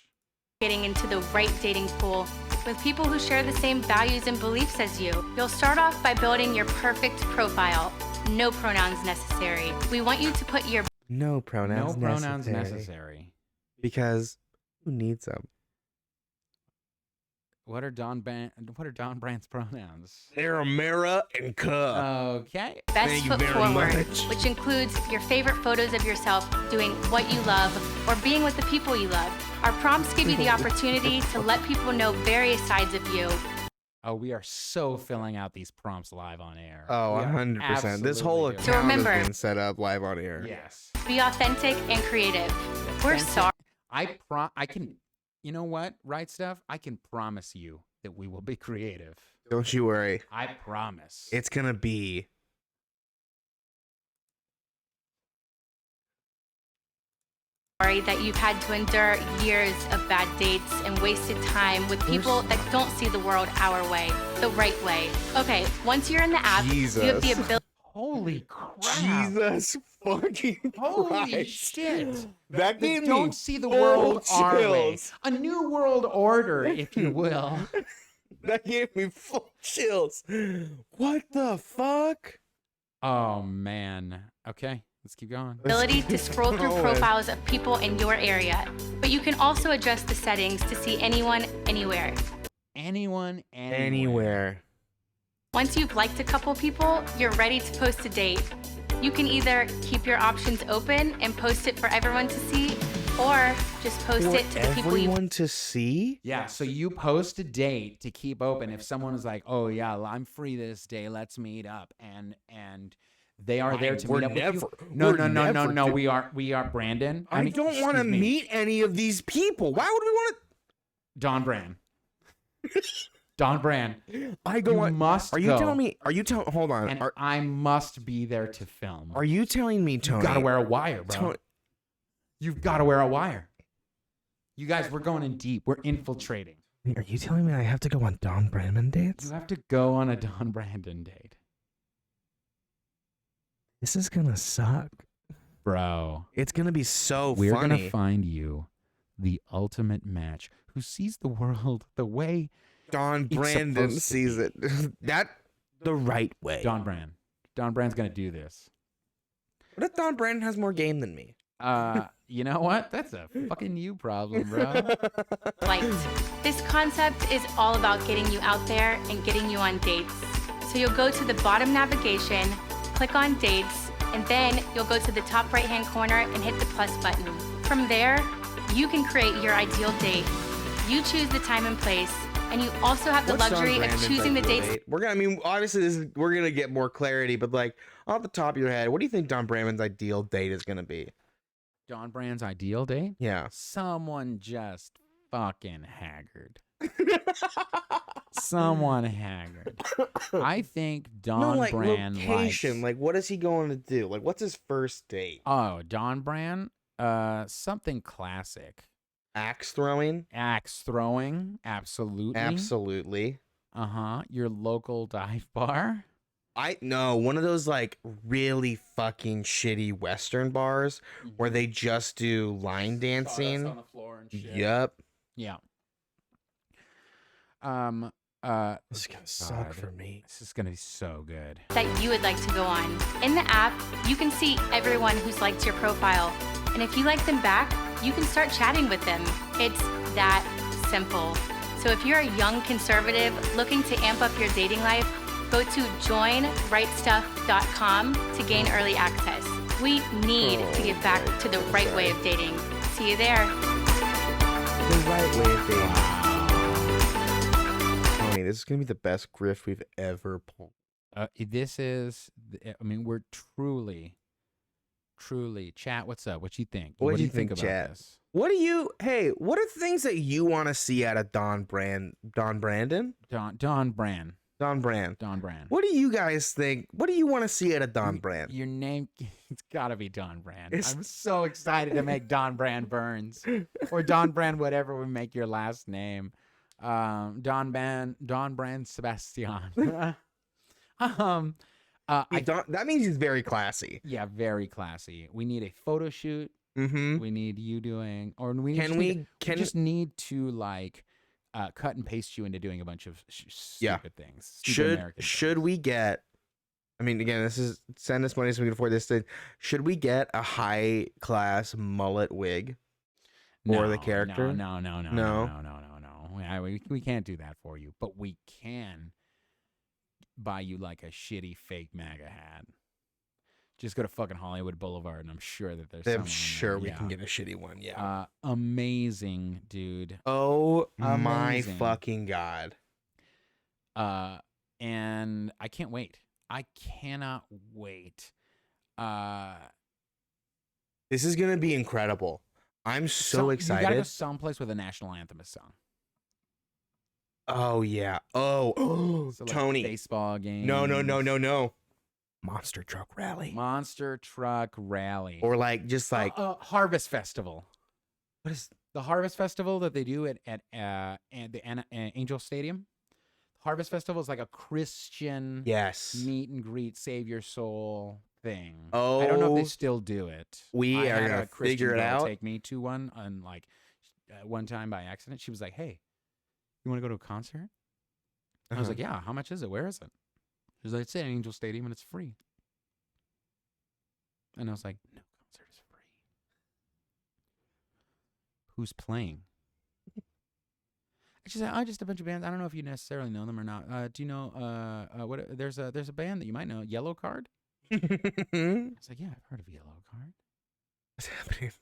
Getting into the right dating pool with people who share the same values and beliefs as you. You'll start off by building your perfect profile. No pronouns necessary. We want you to put your No pronouns necessary. Because who needs them? What are Donbran's pronouns? They're Amira and Cuh. Okay. best foot forward, which includes your favorite photos of yourself doing what you love or being with the people you love. Our prompts give you the opportunity to let people know various sides of you. Oh, we are so filling out these prompts live on air. Oh, 100%. This whole account So remember, has been set up live on air. Yes. Be authentic and creative. We're sorry. I can, you know what, right stuff? I can promise you that we will be creative. Don't you worry. I promise. It's going to be. Sorry that you've had to endure years of bad dates and wasted time with people that don't see the world our way, the right way. Okay, once you're in the app, you have the ability. Holy crap. Jesus fucking Holy Christ. shit. That gave me don't see the full world our way. chills. A new world order, if you will. That gave me full chills. What the fuck? Oh, man. Okay, let's keep going. Ability to scroll through profiles of people in your area, but you can also adjust the settings to see anyone, anywhere. Anyone, Anywhere. Once you've liked a couple people, you're ready to post a date. You can either keep your options open and post it for everyone to see, or just post it to the people you Everyone to see? Yeah, so you post a date to keep open. If someone is like, "Oh yeah, I'm free this day, let's meet up," and they are there to meet up with you. No. We are Brandon. I don't want to meet any of these people. Why would we want to? Donbran. Donbran. I go on. Must. Are you telling me? Are you telling? Hold on. And I must be there to film. Are you telling me, Tony? You gotta wear a wire, bro. You've got to wear a wire. You guys, we're going in deep. We're infiltrating. Are you telling me I have to go on Don Brandon dates? You have to go on a Don Brandon date. This is gonna suck, bro. It's gonna be so We're funny. gonna find you the ultimate match who sees the world the way Don Brandon sees it. That the right way. Don Brand's gonna do this. What if Don Brandon has more game than me? You know what? That's a fucking you problem, bro. This concept is all about getting you out there and getting you on dates. So you'll go to the bottom navigation, click on dates, and then you'll go to the top right-hand corner and hit the plus button. From there, you can create your ideal date. You choose the time and place, and you also have the What's luxury Don of Brandon's choosing the ideal dates. date? We're gonna. I mean, obviously, we're gonna get more clarity, but like off the top of your head, what do you think Don Brandon's ideal date is gonna be? Don Brand's ideal date? Yeah. Someone just fucking haggard. Someone haggard. I think Don Brand location. likes... Like, what is he going to do? Like, what's his first date? Oh, Don Brand? Something classic. Axe throwing? Axe throwing, absolutely. Absolutely. Your local dive bar. I know one of those like really fucking shitty Western bars where they just do line dancing. On the floor and shit. Yep. Yeah. This is gonna suck for me. This is gonna be so good. That you would like to go on. In the app, you can see everyone who's liked your profile. And if you like them back, you can start chatting with them. It's that simple. So if you're a young conservative looking to amp up your dating life, go to joinrightstuff.com to gain early access. We need to get back to the right way of dating. See you there. The right way of dating. Tony, this is gonna be the best grift we've ever pulled. This is, I mean, we're truly, chat. What's up? What you think? What do you think think, about chat? this? What do you? Hey, what are things that you want to see out of Don Brandon? Don Brand. Don Brand. What do you guys think? What do you want to see out of Don Brand? Your name, it's got to be Don Brand. I'm so excited to make Don Brand Burns or Don Brand, whatever we make your last name. Don Brand Sebastian. That means he's very classy. Yeah, very classy. We need a photo shoot. Mm-hmm. We need you doing, or we just need to like cut and paste you into doing a bunch of stupid things. Should we get? I mean, again, this is send us money so we can afford this thing. Should we get a high class mullet wig for the character? No. We can't do that for you, but we can buy you like a shitty fake MAGA hat. Just go to fucking Hollywood Boulevard, and I'm sure that there's. I'm sure we can get a shitty one. Yeah. Amazing, dude. Oh my fucking god. And I can't wait. I cannot wait. This is gonna be incredible. I'm so excited. You gotta go someplace with a national anthem song. Oh yeah. Oh, So, like, Tony. Baseball game. No. Monster truck rally. Or like just like Harvest Festival. What is the Harvest Festival that they do at the Angel Stadium? Harvest Festival is like a Christian meet and greet, save your soul thing. Oh, I don't know if they still do it. We I are had gonna a Christian figure it girl out. Take me to one, and like one time by accident, she was like, "Hey, you want to go to a concert?" I was like, "Yeah, how much is it? Where is it?" She was like, "It's at Angel Stadium and it's free." And I was like, "No concert is free. Who's playing?" She said, "Oh, just a bunch of bands. I don't know if you necessarily know them or not. Do you know what? There's a band that you might know, Yellow Card." I was like, "Yeah, I've heard of Yellow Card." What's happening?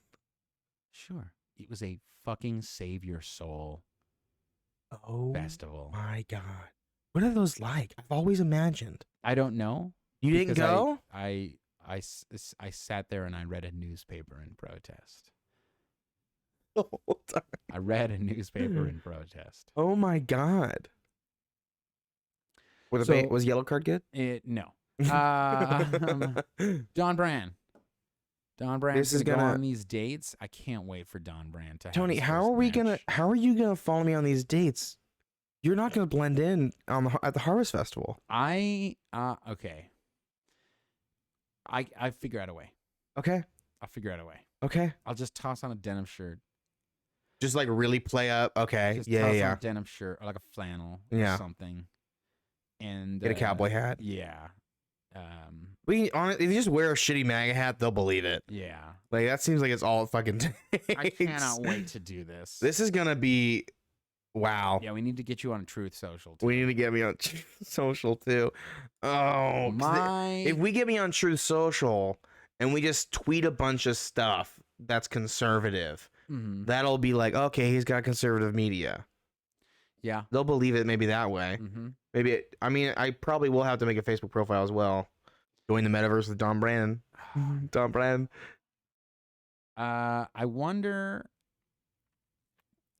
Sure. It was a fucking Save Your Soul festival. My god. What are those like? I've always imagined. I don't know. You didn't go? I sat there and I read a newspaper in protest. I read a newspaper in protest. Oh my god. Was Yellow Card good? No. Don Brand. Don Brand is gonna go on these dates. I can't wait for Don Brand to have Tony, his how are you gonna follow me on these dates? You're not gonna blend in at the Harvest Festival. Okay. I figure out a way. Okay. I'll figure out a way. Okay. I'll just toss on a denim shirt. Just like really play up. Okay. Just yeah. toss on a denim shirt or like a flannel or something. And get a cowboy hat. Yeah. If you just wear a shitty MAGA hat, they'll believe it. Yeah. Like that seems like it's all it fucking takes. I cannot wait to do this. This is gonna be wow. Yeah, we need to get you on Truth Social too. We need to get me on Truth Social too. Oh if we get me on Truth Social and we just tweet a bunch of stuff that's conservative, that'll be like, okay, he's got conservative media. Yeah. They'll believe it maybe that way. Maybe I probably will have to make a Facebook profile as well. Join the Metaverse with Don Brand. Don Brand. I wonder.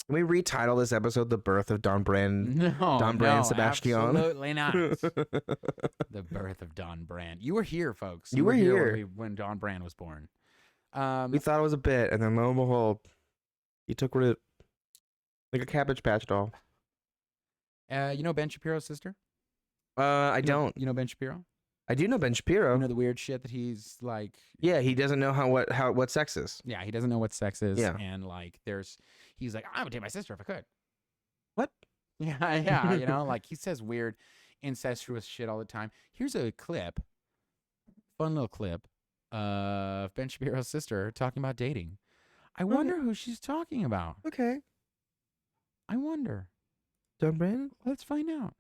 Can we retitle this episode "The Birth of Don Brand"? Don Brand Sebastian. Absolutely not. The Birth of Don Brand. You were here, folks. You were here when Don Brand was born. We thought it was a bit, and then lo and behold, he took rid of like a Cabbage Patch doll. You know Ben Shapiro's sister? I don't. You know Ben Shapiro? I do know Ben Shapiro. You know the weird shit that he's like. Yeah, he doesn't know what sex is. Yeah, he doesn't know what sex is. Yeah. And like, he's like, I would date my sister if I could. What? Yeah, yeah. You know, like he says weird, incestuous shit all the time. Here's a clip, fun little clip of Ben Shapiro's sister talking about dating. I wonder who she's talking about. Okay. I wonder. Donbran? Let's find out.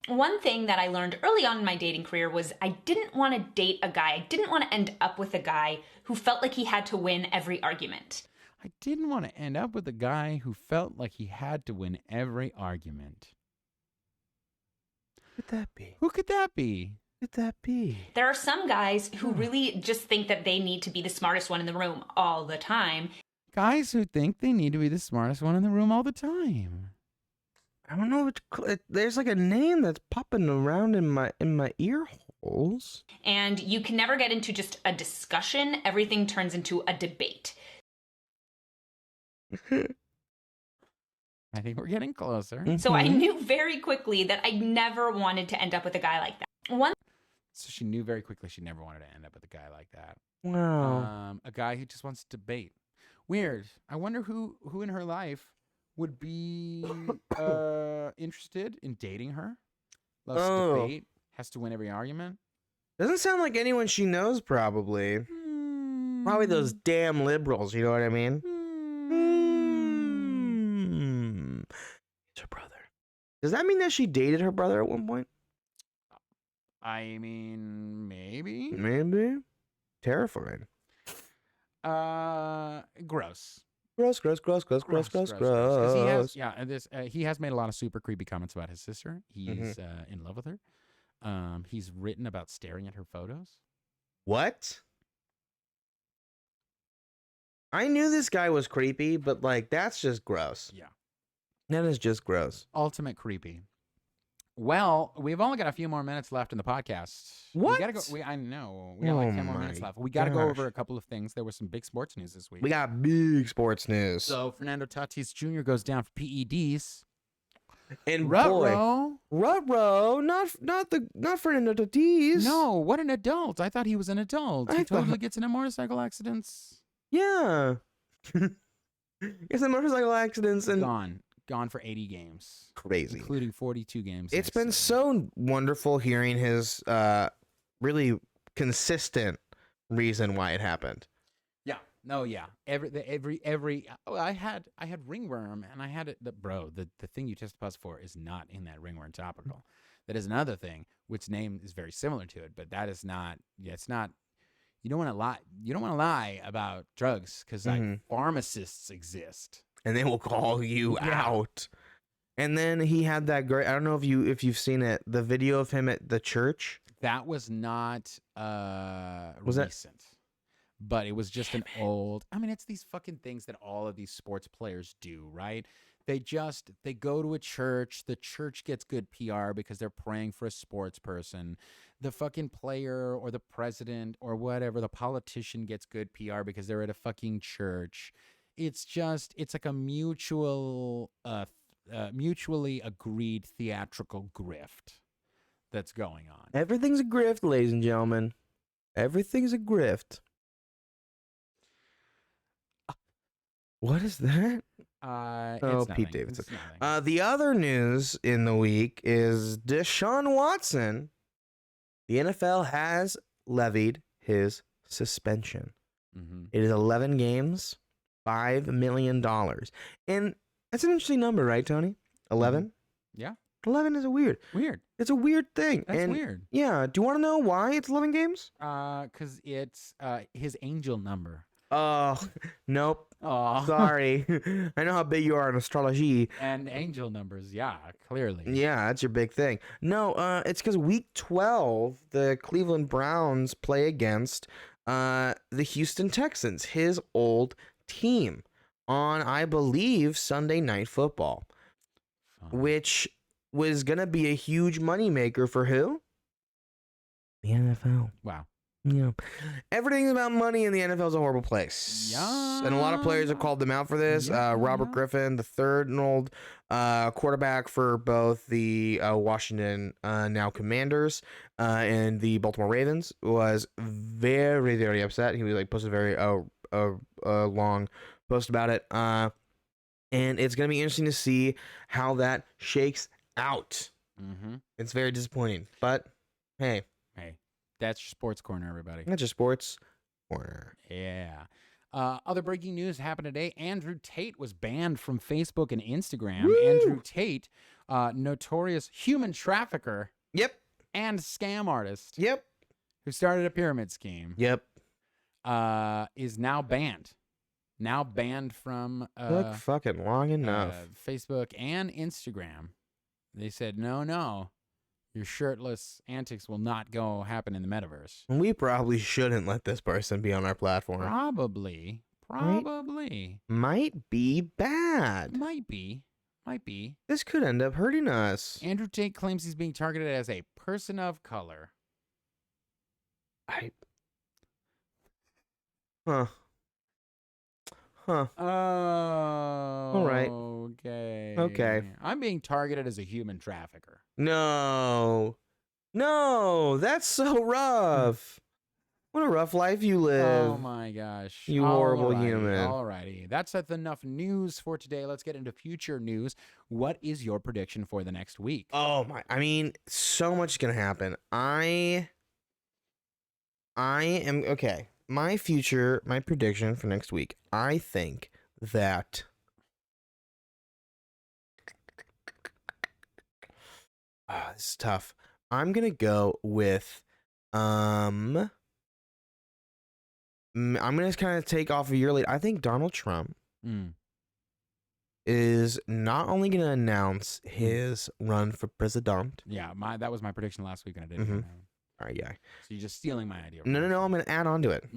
One thing that I learned early on in my dating career was I didn't want to date a guy. I didn't want to end up with a guy who felt like he had to win every argument. I didn't want to end up with a guy who felt like he had to win every argument. Who could that be? Who could that be? Who could that be? There are some guys who really just think that they need to be the smartest one in the room all the time. Guys who think they need to be the smartest one in the room all the time. I don't know. There's like a name that's popping around in my ear holes. And you can never get into just a discussion. Everything turns into a debate. I think we're getting closer. So I knew very quickly that I never wanted to end up with a guy like that. So she knew very quickly she never wanted to end up with a guy like that. Wow. A guy who just wants to debate. Weird. I wonder who in her life would be interested in dating her. Loves to debate. Has to win every argument. Doesn't sound like anyone she knows, probably. Probably those damn liberals, you know what I mean? It's her brother. Does that mean that she dated her brother at one point? I mean, maybe. Maybe. Terrifying. Gross. Gross. 'Cause he has, he has made a lot of super creepy comments about his sister. He's in love with her. He's written about staring at her photos. What? I knew this guy was creepy, but like that's just gross. Yeah. That is just gross. Ultimate creepy. Well, we've only got a few more minutes left in the podcast. What? We gotta go. I know. We got like 10 more minutes left. We got to go over a couple of things. There was some big sports news this week. We got big sports news. So Fernando Tatis Jr. goes down for PEDs. And Ruh-roh. not Fernando Tatis. No, what an adult. I thought he was an adult. He totally gets into motorcycle accidents. Yeah. Gets in motorcycle accidents and Gone for 80 games. Crazy. Including 42 games. It's been so wonderful hearing his really consistent reason why it happened. Yeah. No, yeah. I had ringworm and I had it. The thing you tested positive for is not in that ringworm topical. That is another thing, which name is very similar to it, but that is not. Yeah, it's not. You don't want to lie. You don't want to lie about drugs because like pharmacists exist. And they will call you out. And then he had that great. I don't know if you've seen it. The video of him at the church. That was not recent, but it was just an old. I mean, it's these fucking things that all of these sports players do, right? They go to a church. The church gets good PR because they're praying for a sports person. The fucking player or the president or whatever, the politician gets good PR because they're at a fucking church. It's like a mutually agreed theatrical grift that's going on. Everything's a grift, ladies and gentlemen. Everything's a grift. What is that? Pete Davidson. The other news in the week is Deshaun Watson. The NFL has levied his suspension. It is 11 games. $5 million. And that's an interesting number, right, Tony? 11? Yeah. 11 is weird. It's a weird thing. That's weird. Yeah. Do you want to know why it's 11 games? Because it's his angel number. Oh, nope. Oh. Sorry. I know how big you are in astrology. And angel numbers, yeah, clearly. Yeah, that's your big thing. No, it's because week 12, the Cleveland Browns play against the Houston Texans, his old team, on, I believe, Sunday Night Football, which was going to be a huge moneymaker for who? The NFL. Wow. Yeah. Everything's about money, and the NFL is a horrible place. Yeah. And a lot of players have called them out for this. Robert Griffin, the third and old quarterback for both the Washington now Commanders and the Baltimore Ravens, was very, very upset. He like posted a very long post about it. And it's going to be interesting to see how that shakes out. Mm-hmm. It's very disappointing, but hey. That's your sports corner, everybody. That's your sports corner. Yeah. Other breaking news happened today. Andrew Tate was banned from Facebook and Instagram. Woo! Andrew Tate, notorious human trafficker. Yep. And scam artist. Yep. Who started a pyramid scheme. Yep. Is now banned. Now banned from Look fucking long enough. Facebook and Instagram. They said, no. Your shirtless antics will not happen in the metaverse. We probably shouldn't let this person be on our platform. Probably. Right? Might be bad. Might be. This could end up hurting us. Andrew Tate claims he's being targeted as a person of color. Huh. All right. Okay. I'm being targeted as a human trafficker. No, that's so rough. What a rough life you live. Oh my gosh. You horrible human. Alrighty. That's enough news for today. Let's get into future news. What is your prediction for the next week? Oh my, I mean, so much is going to happen. I am, okay. My prediction for next week, I think that this is tough. I'm gonna go with I'm gonna kind of take off a year later. I think Donald Trump is not only gonna announce his run for president. Yeah, that was my prediction last week, and I didn't. All right, yeah. So you're just stealing my idea. No. I'm gonna add on to it.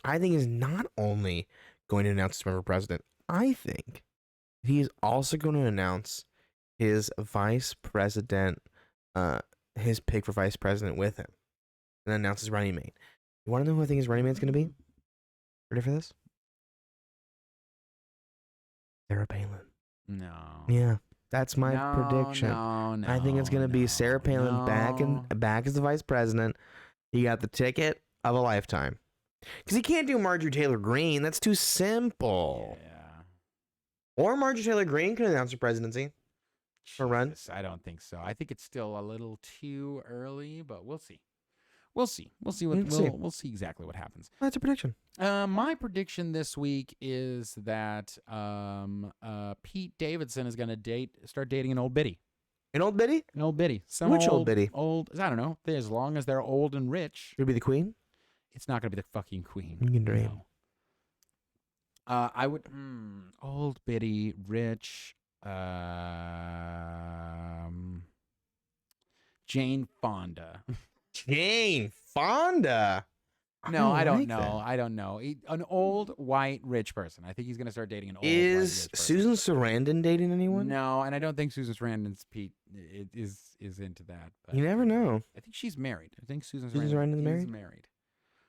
I think he's not only going to announce his run for president. I think he's also going to announce his vice president, his pick for vice president with him, and announce his running mate. You want to know who I think his running mate's going to be? Ready for this? Sarah Palin. No. Yeah, that's my prediction. No. I think it's going to be Sarah Palin back as the vice president. He got the ticket of a lifetime. Because he can't do Marjorie Taylor Greene. That's too simple. Yeah. Or Marjorie Taylor Greene could announce her presidency. Or run. I don't think so. I think it's still a little too early, but we'll see. We'll see exactly what happens. That's a prediction. My prediction this week is that Pete Davidson is going to start dating an old biddy. An old biddy? An old biddy. Which old biddy? Old, I don't know. As long as they're old and rich. Could be the queen? It's not going to be the fucking queen. You can dream. No. I would... old biddy, rich... Jane Fonda. Jane Fonda? No, I don't know. I don't know. An old, white, rich person. I think he's going to start dating an old, white, rich person. Is Susan Sarandon dating anyone? No, and I don't think Susan Sarandon's Pete is into that. But you never know. I think she's married. I think Susan Sarandon's married. married?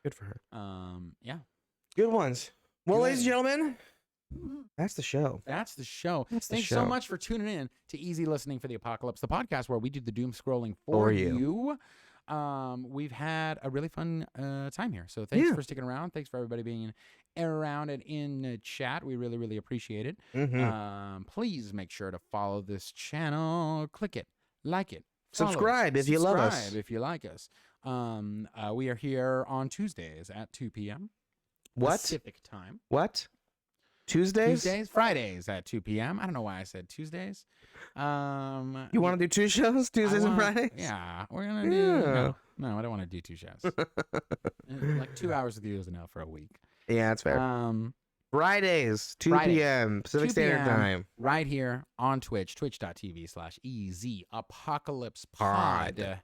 Good for her. Yeah. Good ones. Well, ladies and gentlemen, that's the show. Thanks show. so much for tuning in to Easy Listening for the Apocalypse, the podcast where we do the doom scrolling for you. We've had a really fun time here. So thanks for sticking around. Thanks for everybody being around and in chat. We really, really appreciate it. Please make sure to follow this channel. Click it. Like it. Subscribe if you love us. Subscribe if you like us. We are here on Tuesdays at 2 p.m. What? Pacific time. What? Tuesdays? Fridays at 2 p.m. I don't know why I said Tuesdays. You want to do two shows, Tuesdays and Fridays? Yeah, we're gonna do. No, I don't want to do two shows. Like 2 hours with you is enough for a week. Yeah, that's fair. Fridays, 2 p.m. Pacific Standard Time. Right here on Twitch, twitch.tv/EZApocalypsepod.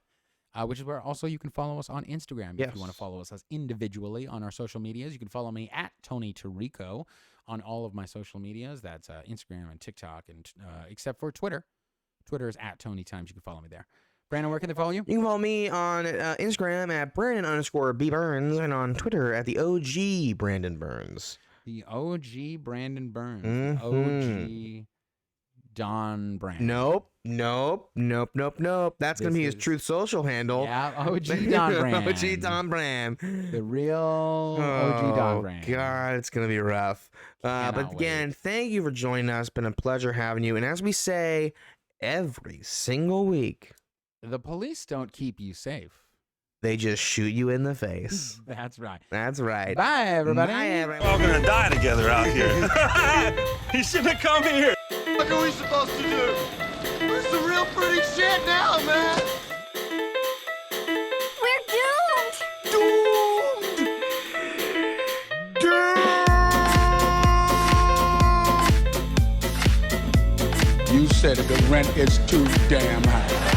Which is where also you can follow us on Instagram. If you want to follow us as individually on our social medias, you can follow me at Tony Tirico on all of my social medias. That's Instagram and TikTok, and except for Twitter. Twitter is at Tony Times. You can follow me there. Brandon, where can they follow you? You can follow me on Instagram at Brandon_B Burns and on Twitter at the OG Brandon Burns. The OG Brandon Burns. Mhm. OG Donbran. Nope. That's going to be his Truth Social handle. Yeah, OG Donbran. OG Donbran. The real OG Donbran. God, it's going to be rough. But again, thank you for joining us. It's been a pleasure having you. And as we say every single week, the police don't keep you safe. They just shoot you in the face. That's right. That's right. Bye, everybody. Bye, everybody. We're all gonna die together out here. He shouldn't have come here. What are we supposed to do? This is some real pretty shit now, man. We're doomed! You said the rent is too damn high.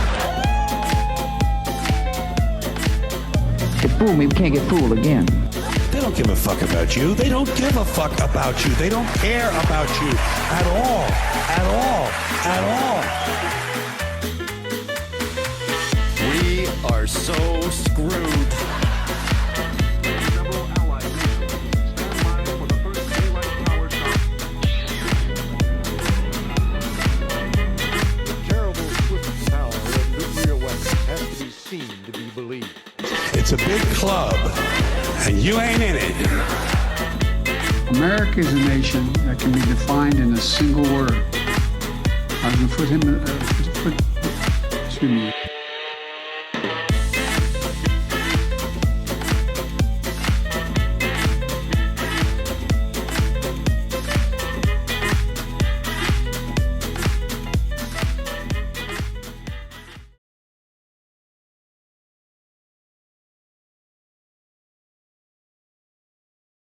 If fool me, we can't get fooled again. They don't give a fuck about you. They don't give a fuck about you. They don't care about you at all. At all. We are so screwed. Terrible swift power of nuclear weapons has to be seen to be believed. It's a big club, and you ain't in it. America is a nation that can be defined in a single word. I was going to put him. Excuse me.